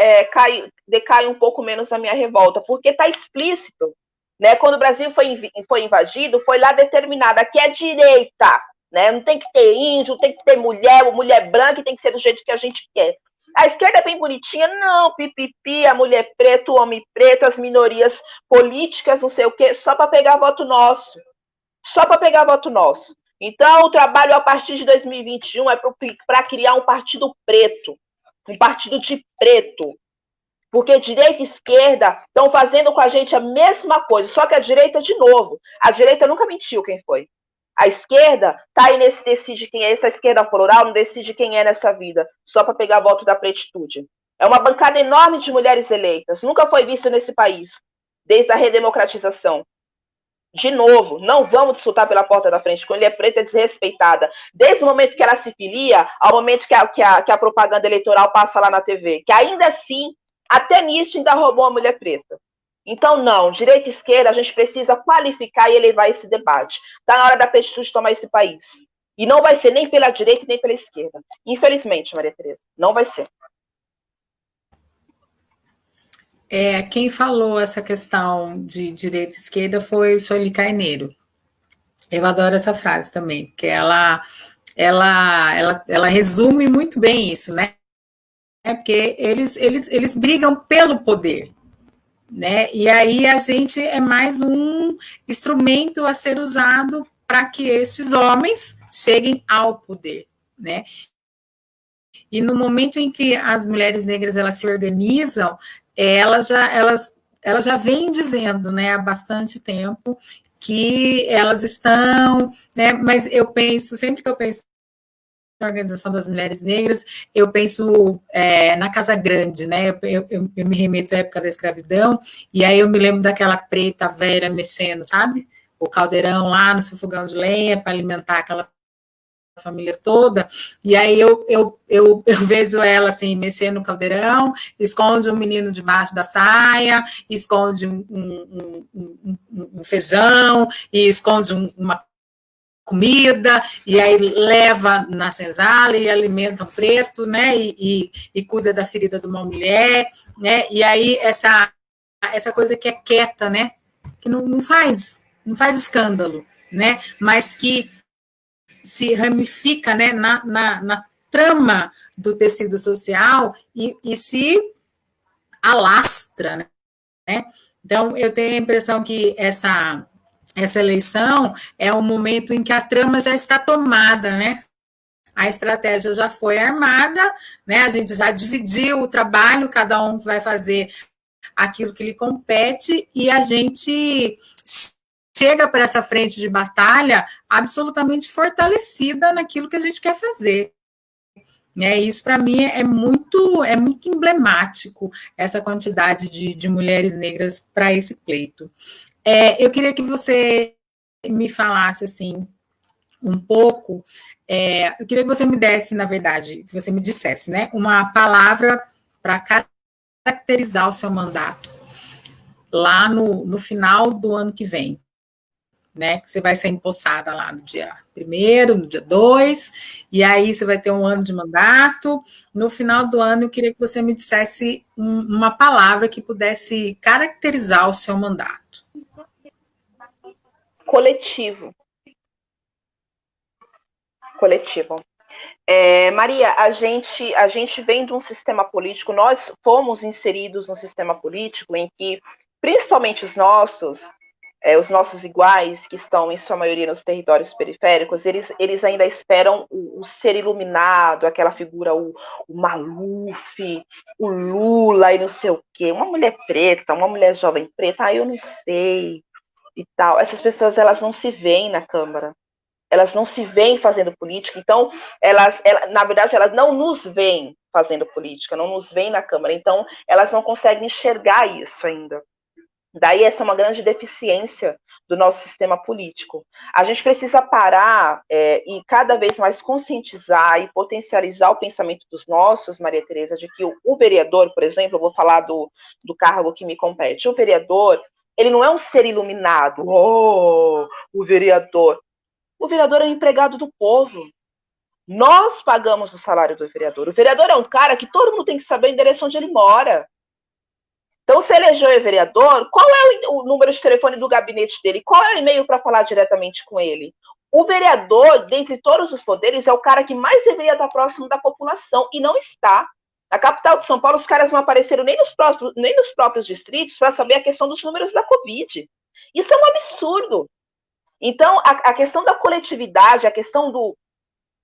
decai um pouco menos a minha revolta, porque tá explícito. Né? Quando o Brasil foi invadido, foi lá determinada que é direita. Né? Não tem que ter índio, não tem que ter mulher branca, tem que ser do jeito que a gente quer. A esquerda é bem bonitinha, não, pipipi, a mulher preta, o homem preto, as minorias políticas, não sei o quê, só para pegar voto nosso. Só para pegar voto nosso. Então, o trabalho a partir de 2021 é para criar um partido preto, um partido de preto. Porque direita e esquerda estão fazendo com a gente a mesma coisa, só que a direita, de novo, a direita nunca mentiu quem foi. A esquerda tá aí nesse decide quem é, essa esquerda plural não decide quem é nessa vida, só para pegar voto da plenitude. É uma bancada enorme de mulheres eleitas, nunca foi visto nesse país, desde a redemocratização. De novo, não vamos disputar pela porta da frente, quando ele é preta é desrespeitada. Desde o momento que ela se filia, ao momento que a propaganda eleitoral passa lá na TV, que ainda assim, até nisso ainda roubou a mulher preta. Então, não, direita e esquerda, a gente precisa qualificar e elevar esse debate. Está na hora da plenitude tomar esse país. E não vai ser nem pela direita nem pela esquerda. Infelizmente, Maria Tereza, não vai ser. Quem falou essa questão de direita e esquerda foi Sueli Carneiro. Eu adoro essa frase também, porque ela resume muito bem isso, né? Porque eles brigam pelo poder, né? E aí a gente é mais um instrumento a ser usado para que esses homens cheguem ao poder, né? E no momento em que as mulheres negras elas se organizam, elas já vêm dizendo, né, há bastante tempo que elas estão, né? Mas eu penso, sempre que eu penso na Organização das Mulheres Negras, eu penso na Casa Grande, né? Eu me remeto à época da escravidão, e aí eu me lembro daquela preta velha mexendo, sabe? O caldeirão lá no seu fogão de lenha para alimentar aquela família toda, e aí eu vejo ela assim, mexendo no caldeirão, esconde um menino debaixo da saia, esconde um feijão, e esconde uma comida, e aí leva na senzala e alimenta o preto, né, e cuida da ferida de uma mulher, né, e aí essa coisa que é quieta, né, que não faz escândalo, né, mas que se ramifica, né, na trama do tecido social e se alastra, né? Então, eu tenho a impressão que essa eleição é o momento em que a trama já está tomada, né? A estratégia já foi armada, né? A gente já dividiu o trabalho, cada um vai fazer aquilo que lhe compete, e a gente chega para essa frente de batalha absolutamente fortalecida naquilo que a gente quer fazer. Isso, para mim, é muito emblemático, essa quantidade de mulheres negras para esse pleito. Eu queria que você me falasse, assim, um pouco, eu queria que você me desse, na verdade, que você me dissesse, né, uma palavra para caracterizar o seu mandato lá no final do ano que vem, né? Que você vai ser empossada lá no dia 1º, no dia 2, e aí você vai ter um ano de mandato. No final do ano, eu queria que você me dissesse uma palavra que pudesse caracterizar o seu mandato. Coletivo. Maria, a gente vem de um sistema político, nós fomos inseridos no sistema político em que, principalmente os nossos iguais, que estão em sua maioria nos territórios periféricos, eles ainda esperam o ser iluminado, aquela figura, o Maluf, o Lula e não sei o quê. Uma mulher preta, uma mulher jovem preta, eu não sei. e tal, essas pessoas elas não se veem na Câmara. Elas não se veem fazendo política, então na verdade, elas não nos veem fazendo política, não nos veem na Câmara, então elas não conseguem enxergar isso ainda. Daí essa é uma grande deficiência do nosso sistema político. A gente precisa parar e cada vez mais conscientizar e potencializar o pensamento dos nossos, Maria Tereza, de que o vereador, por exemplo, eu vou falar do cargo que me compete, o vereador, ele não é um ser iluminado, o vereador. O vereador é um empregado do povo. Nós pagamos o salário do vereador. O vereador é um cara que todo mundo tem que saber o endereço onde ele mora. Então, se elegeu o vereador, qual é o número de telefone do gabinete dele? Qual é o e-mail para falar diretamente com ele? O vereador, dentre todos os poderes, é o cara que mais deveria estar próximo da população e não está. Na capital de São Paulo, os caras não apareceram nem nos próprios distritos para saber a questão dos números da Covid. Isso é um absurdo. Então, a questão da coletividade, a questão do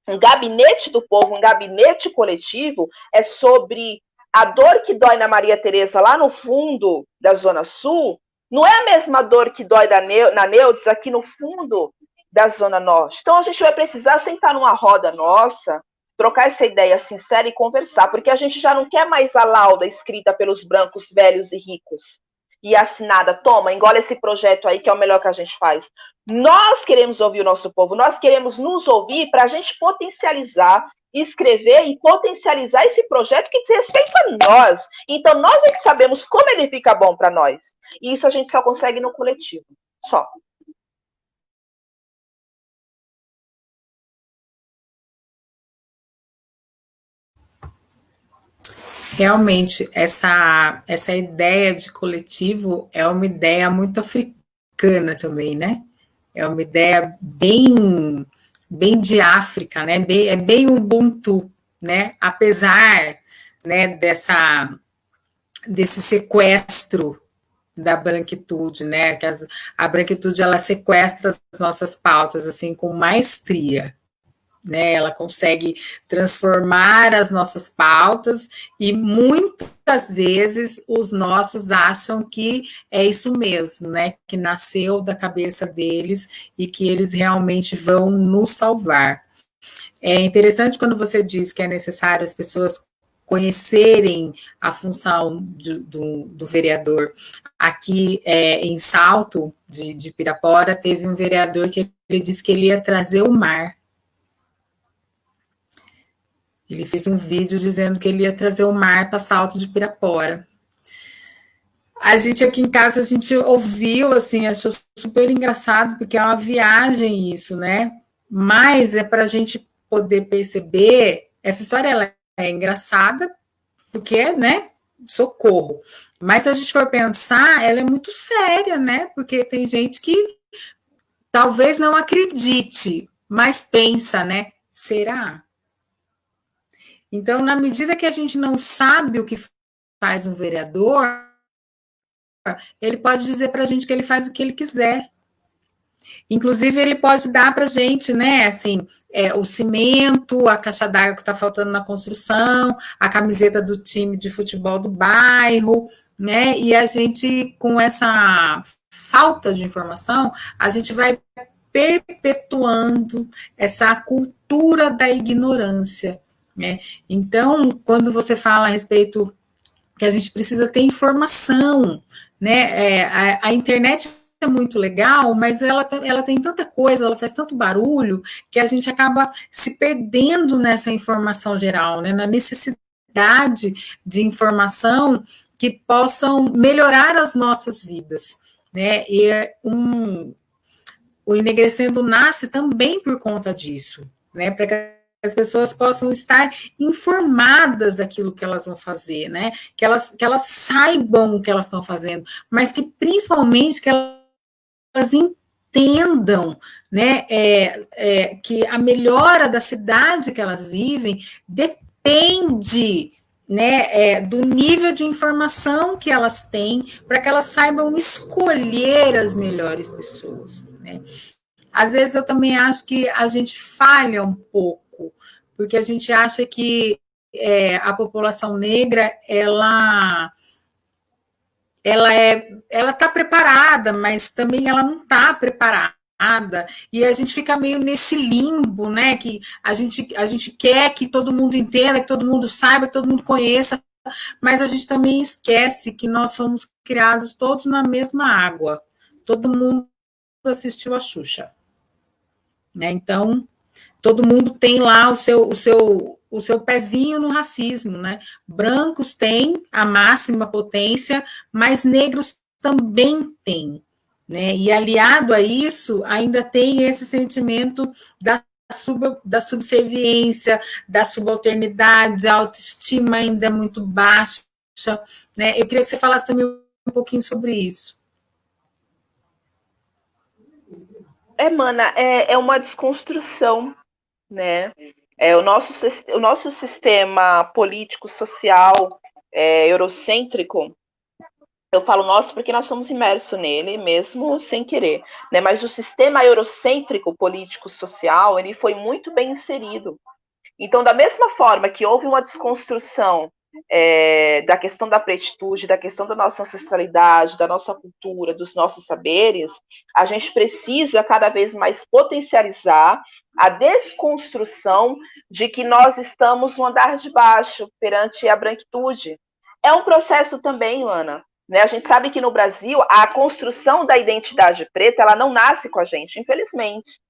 um gabinete do povo, um gabinete coletivo, é sobre a dor que dói na Maria Tereza lá no fundo da Zona Sul, não é a mesma dor que dói na Neudes aqui no fundo da Zona Norte. Então, a gente vai precisar sentar numa roda nossa, trocar essa ideia sincera e conversar, porque a gente já não quer mais a lauda escrita pelos brancos velhos e ricos e assinada, toma, engole esse projeto aí que é o melhor que a gente faz. Nós queremos ouvir o nosso povo, nós queremos nos ouvir para a gente potencializar, escrever e potencializar esse projeto que diz respeito a nós. Então, nós é que sabemos como ele fica bom para nós. E isso a gente só consegue no coletivo. Só. Realmente, essa ideia de coletivo é uma ideia muito africana também, né? É uma ideia bem de África, né? É bem Ubuntu, né? Apesar, né, desse sequestro da branquitude, né? Que a branquitude ela sequestra as nossas pautas assim com maestria, né? Ela consegue transformar as nossas pautas e muitas vezes os nossos acham que é isso mesmo, né? Que nasceu da cabeça deles e que eles realmente vão nos salvar. É interessante quando você diz que é necessário as pessoas conhecerem a função do vereador. Aqui em Salto, de Pirapora, teve um vereador que ele disse que ele ia trazer o mar. Ele fez um vídeo dizendo que ele ia trazer o mar para Salto de Pirapora. A gente aqui em casa, a gente ouviu, assim, achou super engraçado, porque é uma viagem isso, né? Mas é para a gente poder perceber, essa história ela é engraçada, porque, né, socorro. Mas se a gente for pensar, ela é muito séria, né? Porque tem gente que talvez não acredite, mas pensa, né? Será? Então, na medida que a gente não sabe o que faz um vereador, ele pode dizer para a gente que ele faz o que ele quiser. Inclusive, ele pode dar para a gente, né, assim, o cimento, a caixa d'água que está faltando na construção, a camiseta do time de futebol do bairro, né, e a gente, com essa falta de informação, a gente vai perpetuando essa cultura da ignorância, né? Então, quando você fala a respeito que a gente precisa ter informação, né? A internet é muito legal, mas ela tem tanta coisa, ela faz tanto barulho, que a gente acaba se perdendo nessa informação geral, né? Na necessidade de informação que possam melhorar as nossas vidas, né? E o Enegrecendo nasce também por conta disso, né? Para que as pessoas possam estar informadas daquilo que elas vão fazer, né? Que elas saibam o que elas estão fazendo, mas que principalmente que elas entendam, né? Que a melhora da cidade que elas vivem depende, né, do nível de informação que elas têm, para que elas saibam escolher as melhores pessoas, né? Às vezes eu também acho que a gente falha um pouco, porque a gente acha que a população negra, ela está preparada, mas também ela não está preparada. E a gente fica meio nesse limbo, né? Que a gente quer que todo mundo entenda, que todo mundo saiba, que todo mundo conheça, mas a gente também esquece que nós somos criados todos na mesma água. Todo mundo assistiu a Xuxa, né? Então, todo mundo tem lá o seu pezinho no racismo, né? Brancos têm a máxima potência, mas negros também têm, né? E aliado a isso, ainda tem esse sentimento da subserviência, da subalternidade, a autoestima ainda é muito baixa, né? Eu queria que você falasse também um pouquinho sobre isso. Mana, é uma desconstrução, né? O nosso sistema político, social, eurocêntrico, eu falo nosso porque nós somos imersos nele, mesmo sem querer, né? Mas o sistema eurocêntrico político, social, ele foi muito bem inserido. Então, da mesma forma que houve uma desconstrução da questão da pretitude, da questão da nossa ancestralidade, da nossa cultura, dos nossos saberes, a gente precisa cada vez mais potencializar a desconstrução de que nós estamos no andar de baixo perante a branquitude. É um processo também, Ana. Né? A gente sabe que no Brasil a construção da identidade preta ela não nasce com a gente, infelizmente.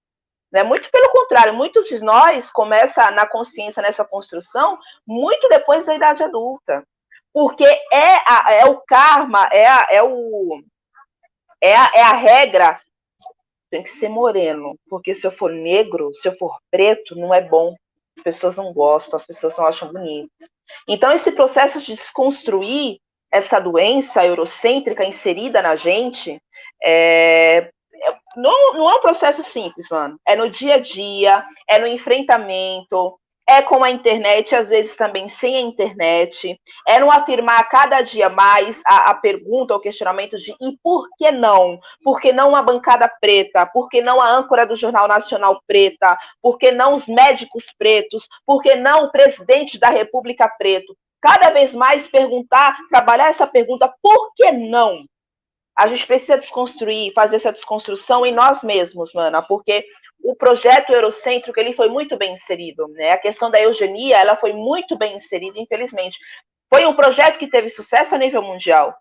Né? Muito pelo contrário, muitos de nós começam na consciência, nessa construção, muito depois da idade adulta. Porque é o karma, é a regra, tem que ser moreno. Porque se eu for negro, se eu for preto, não é bom. As pessoas não gostam, as pessoas não acham bonito. Então, esse processo de desconstruir essa doença eurocêntrica inserida na gente não é um processo simples, mano. É no dia a dia, é no enfrentamento, é com a internet, às vezes também sem a internet, é no afirmar cada dia mais a pergunta, o questionamento de e por que não? Por que não a bancada preta? Por que não a âncora do Jornal Nacional preta? Por que não os médicos pretos? Por que não o presidente da República preto? Cada vez mais perguntar, trabalhar essa pergunta, por que não? A gente precisa desconstruir, fazer essa desconstrução em nós mesmos, mana, porque o projeto eurocêntrico ele foi muito bem inserido, né? A questão da eugenia ela foi muito bem inserida, infelizmente. Foi um projeto que teve sucesso a nível mundial.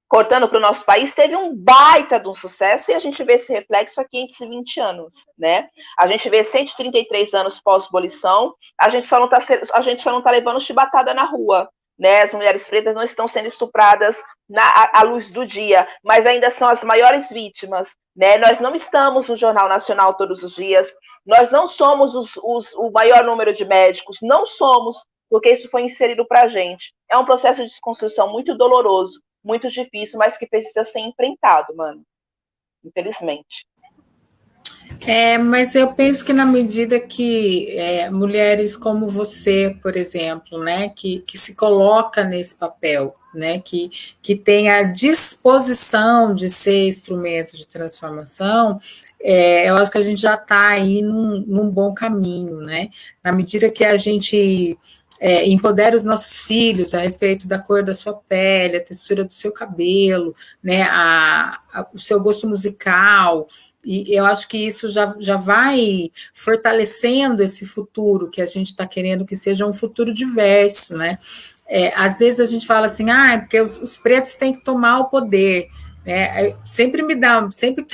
Cortando para o nosso país, teve um baita de um sucesso e a gente vê esse reflexo há 520 anos, né? A gente vê 133 anos pós-abolição, a gente só não tá levando chibatada na rua, né? As mulheres pretas não estão sendo estupradas à luz do dia, mas ainda são as maiores vítimas, né? Nós não estamos no Jornal Nacional todos os dias, nós não somos o maior número de médicos, não somos, porque isso foi inserido para a gente. É um processo de desconstrução muito doloroso, muito difícil, mas que precisa ser enfrentado, mano. Infelizmente. Mas eu penso que na medida que mulheres como você, por exemplo, né, que se coloca nesse papel, né, que tem a disposição de ser instrumento de transformação, eu acho que a gente já está aí num bom caminho, né? Na medida que a gente empodera os nossos filhos a respeito da cor da sua pele, a textura do seu cabelo, né, o seu gosto musical, e eu acho que isso já vai fortalecendo esse futuro que a gente está querendo que seja um futuro diverso, né? Às vezes a gente fala assim, porque os pretos têm que tomar o poder. Sempre sempre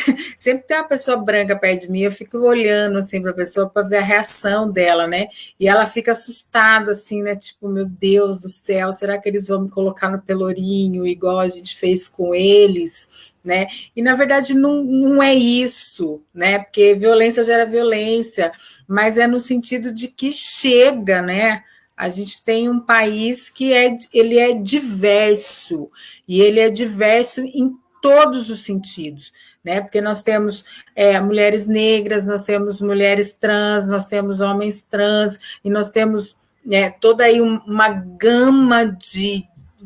tem uma pessoa branca perto de mim, eu fico olhando assim para a pessoa para ver a reação dela, né? E ela fica assustada assim, né? Tipo, meu Deus do céu, será que eles vão me colocar no pelourinho igual a gente fez com eles, né? E na verdade não é isso, né? Porque violência gera violência, mas é no sentido de que chega, né? A gente tem um país que ele é diverso, e ele é diverso em todos os sentidos, né? Porque nós temos mulheres negras, nós temos mulheres trans, nós temos homens trans, e nós temos toda aí uma gama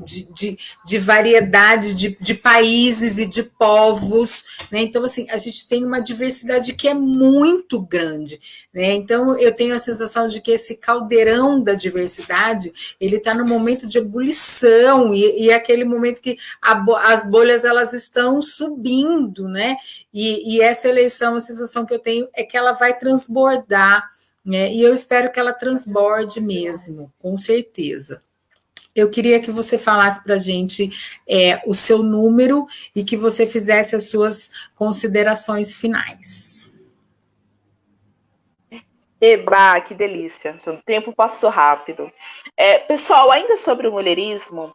de variedade de países e de povos, né? Então, assim, a gente tem uma diversidade que é muito grande, né? Então, eu tenho a sensação de que esse caldeirão da diversidade, ele está no momento de ebulição, e é aquele momento que as bolhas, elas estão subindo, né? E essa eleição, a sensação que eu tenho é que ela vai transbordar, né? E eu espero que ela transborde mesmo, com certeza. Eu queria que você falasse para a gente o seu número e que você fizesse as suas considerações finais. Eba, que delícia. O tempo passou rápido. Pessoal, ainda sobre o mulherismo,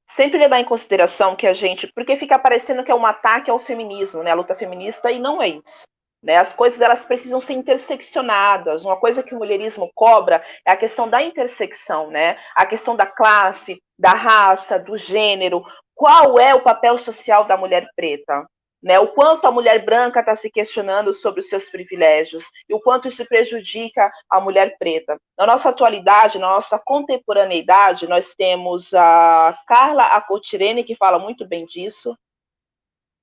sempre levar em consideração que a gente, porque fica parecendo que é um ataque ao feminismo, né, a luta feminista, e não é isso. Né? As coisas, elas precisam ser interseccionadas. Uma coisa que o mulherismo cobra é a questão da intersecção, né? A questão da classe, da raça, do gênero. Qual é o papel social da mulher preta? Né? O quanto a mulher branca está se questionando sobre os seus privilégios e o quanto isso prejudica a mulher preta. Na nossa atualidade, na nossa contemporaneidade, nós temos a Carla Acotirene, que fala muito bem disso.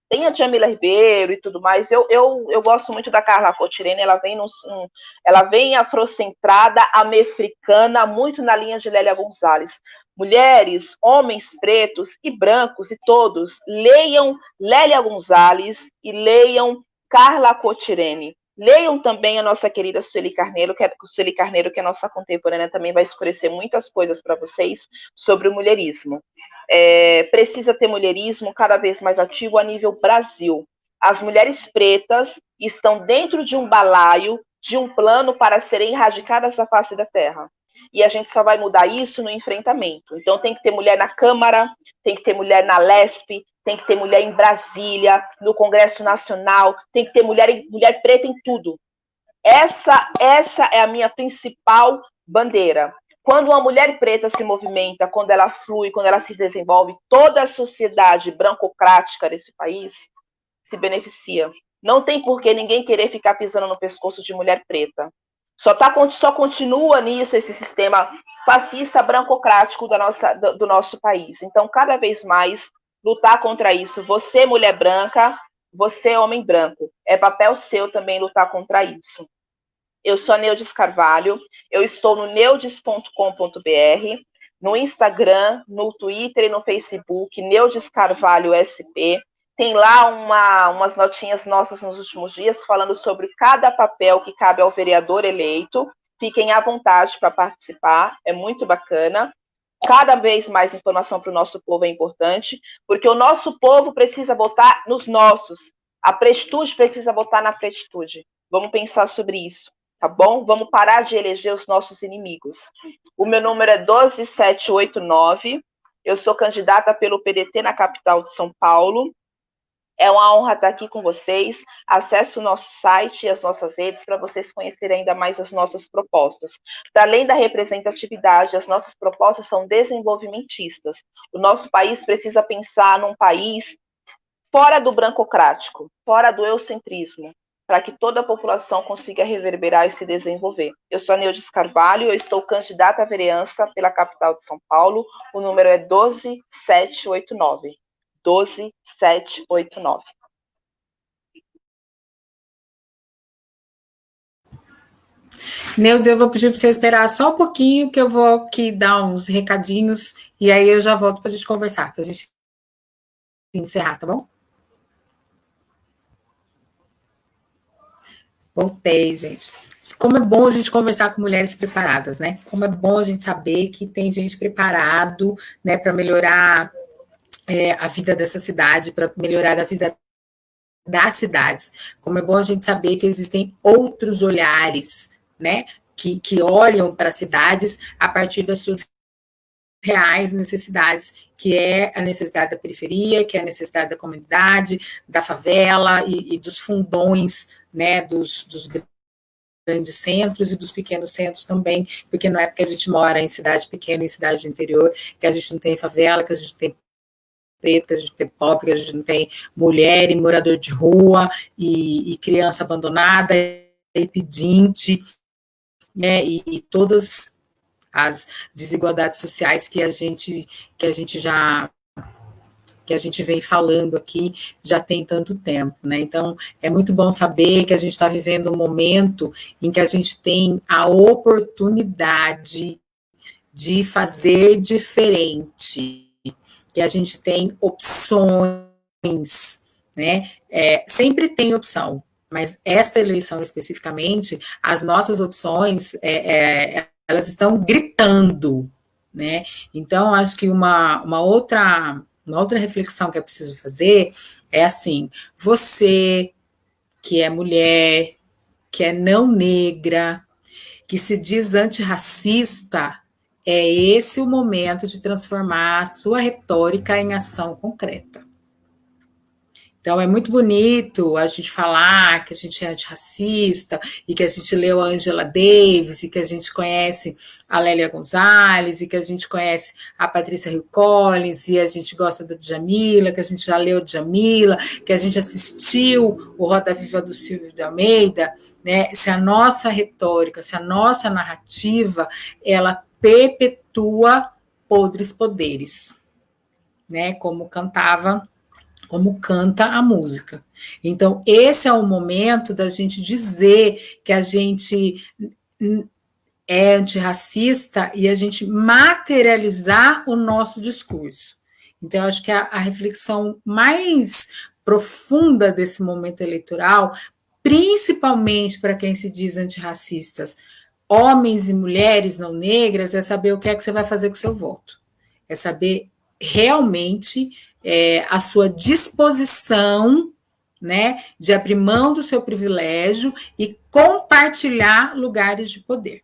Tem a Djamila Ribeiro e tudo mais. Eu gosto muito da Carla Cotirene, ela vem afrocentrada, americana, muito na linha de Lélia Gonzalez. Mulheres, homens pretos e brancos e todos, leiam Lélia Gonzalez e leiam Carla Cotirene. Leiam também a nossa querida Sueli Carneiro, que é nossa contemporânea, também vai esclarecer muitas coisas para vocês sobre o mulherismo. Precisa ter mulherismo cada vez mais ativo a nível Brasil. As mulheres pretas estão dentro de um balaio, de um plano para serem erradicadas da face da terra. E a gente só vai mudar isso no enfrentamento. Então tem que ter mulher na Câmara, tem que ter mulher na LESP, tem que ter mulher em Brasília, no Congresso Nacional, tem que ter mulher preta em tudo. Essa é a minha principal bandeira. Quando uma mulher preta se movimenta, quando ela flui, quando ela se desenvolve, toda a sociedade brancocrática desse país se beneficia. Não tem por que ninguém querer ficar pisando no pescoço de mulher preta. Só continua nisso esse sistema fascista brancocrático do nosso país. Então, cada vez mais, lutar contra isso. Você, mulher branca, você, homem branco. É papel seu também lutar contra isso. Eu sou a Neudes Carvalho, eu estou no neudes.com.br, no Instagram, no Twitter e no Facebook, Neudes Carvalho SP. Tem lá umas notinhas nossas nos últimos dias falando sobre cada papel que cabe ao vereador eleito. Fiquem à vontade para participar, é muito bacana. Cada vez mais informação para o nosso povo é importante, porque o nosso povo precisa votar nos nossos. A pretitude precisa votar na pretitude. Vamos pensar sobre isso. Tá bom? Vamos parar de eleger os nossos inimigos. O meu número é 12789. Eu sou candidata pelo PDT na capital de São Paulo. É uma honra estar aqui com vocês. Acesse o nosso site e as nossas redes para vocês conhecerem ainda mais as nossas propostas. Para além da representatividade, as nossas propostas são desenvolvimentistas. O nosso país precisa pensar num país fora do brancocrático, fora do eucentrismo, para que toda a população consiga reverberar e se desenvolver. Eu sou a Neudes Carvalho, eu estou candidata à vereança pela capital de São Paulo, o número é 12789. 12789. Neudes, eu vou pedir para você esperar só um pouquinho, que eu vou aqui dar uns recadinhos, e aí eu já volto para a gente conversar, para a gente encerrar, tá bom? Voltei, gente. Como é bom a gente conversar com mulheres preparadas, né? Como é bom a gente saber que tem gente preparado, né, para melhorar a vida dessa cidade, para melhorar a vida das cidades. Como é bom a gente saber que existem outros olhares, né, que olham para as cidades a partir das suas reais necessidades, que é a necessidade da periferia, que é a necessidade da comunidade, da favela e dos fundões, né, dos grandes centros e dos pequenos centros também, porque não é porque a gente mora em cidade pequena, em cidade de interior, que a gente não tem favela, que a gente não tem preto, que a gente não tem pobre, que a gente não tem mulher e morador de rua e criança abandonada e pedinte, né, e todas as desigualdades sociais que a gente vem falando aqui já tem tanto tempo, né? Então, é muito bom saber que a gente está vivendo um momento em que a gente tem a oportunidade de fazer diferente, que a gente tem opções, né? Sempre tem opção, mas esta eleição especificamente, as nossas opções, elas estão gritando, né? Então, acho que uma outra reflexão que é preciso fazer é assim: você que é mulher, que é não negra, que se diz antirracista, é esse o momento de transformar a sua retórica em ação concreta. Então, é muito bonito a gente falar que a gente é antirracista e que a gente leu a Angela Davis e que a gente conhece a Lélia Gonzalez e que a gente conhece a Patrícia Hill Collins e a gente gosta da Djamila, que a gente já leu Djamila, que a gente assistiu o Roda Viva do Silvio de Almeida, né? Se a nossa retórica, se a nossa narrativa, ela perpetua podres poderes, né? Como canta a música. Então, esse é o momento da gente dizer que a gente é antirracista e a gente materializar o nosso discurso. Então, eu acho que a reflexão mais profunda desse momento eleitoral, principalmente para quem se diz antirracistas, homens e mulheres não negras, é saber o que é que você vai fazer com o seu voto. É saber realmente a sua disposição, né, de abrir mão do seu privilégio e compartilhar lugares de poder.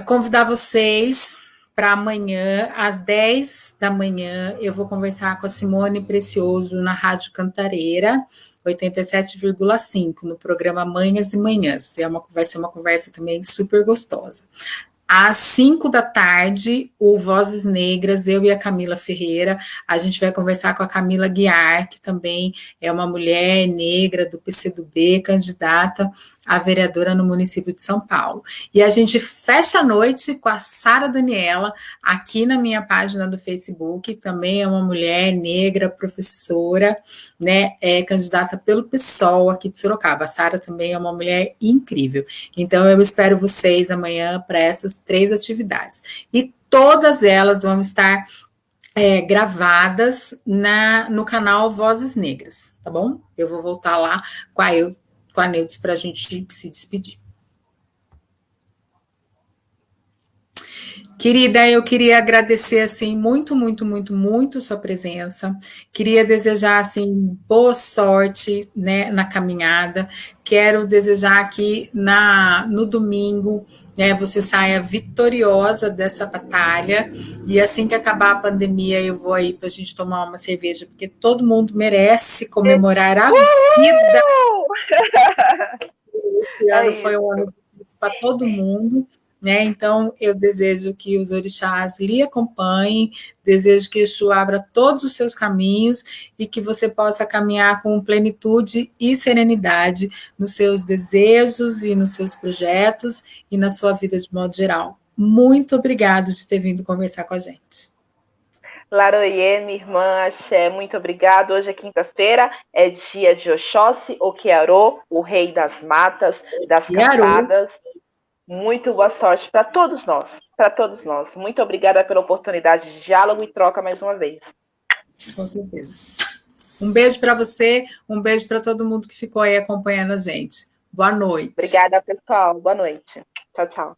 Convidar vocês para amanhã, às 10 da manhã, eu vou conversar com a Simone Precioso na Rádio Cantareira, 87,5, no programa Manhas e Manhãs. Vai ser uma conversa também super gostosa. Às 5 da tarde, o Vozes Negras, eu e a Camila Ferreira, a gente vai conversar com a Camila Guiar, que também é uma mulher negra do PCdoB, candidata a vereadora no município de São Paulo. E a gente fecha a noite com a Sara Daniela, aqui na minha página do Facebook, também é uma mulher negra, professora, né, candidata pelo PSOL aqui de Sorocaba. A Sara também é uma mulher incrível. Então, eu espero vocês amanhã para essas 3 atividades. E todas elas vão estar gravadas no canal Vozes Negras, tá bom? Eu vou voltar lá com a Neudes para a gente se despedir. Querida, eu queria agradecer, assim, muito, muito, muito, muito sua presença. Queria desejar, assim, boa sorte, né, na caminhada. Quero desejar que no domingo, né, você saia vitoriosa dessa batalha. E assim que acabar a pandemia, eu vou aí para a gente tomar uma cerveja, porque todo mundo merece comemorar a vida. Esse ano foi um ano difícil para todo mundo. Né? Então, eu desejo que os orixás lhe acompanhem, desejo que Exu abra todos os seus caminhos e que você possa caminhar com plenitude e serenidade nos seus desejos e nos seus projetos e na sua vida de modo geral. Muito obrigada de ter vindo conversar com a gente. Laroie, minha irmã, Axé, muito obrigada. Hoje é quinta-feira, é dia de Oxóssi, Oquiarô, o rei das matas, das cantadas. Muito boa sorte para todos nós, para todos nós. Muito obrigada pela oportunidade de diálogo e troca mais uma vez. Com certeza. Um beijo para você, um beijo para todo mundo que ficou aí acompanhando a gente. Boa noite. Obrigada, pessoal. Boa noite. Tchau, tchau.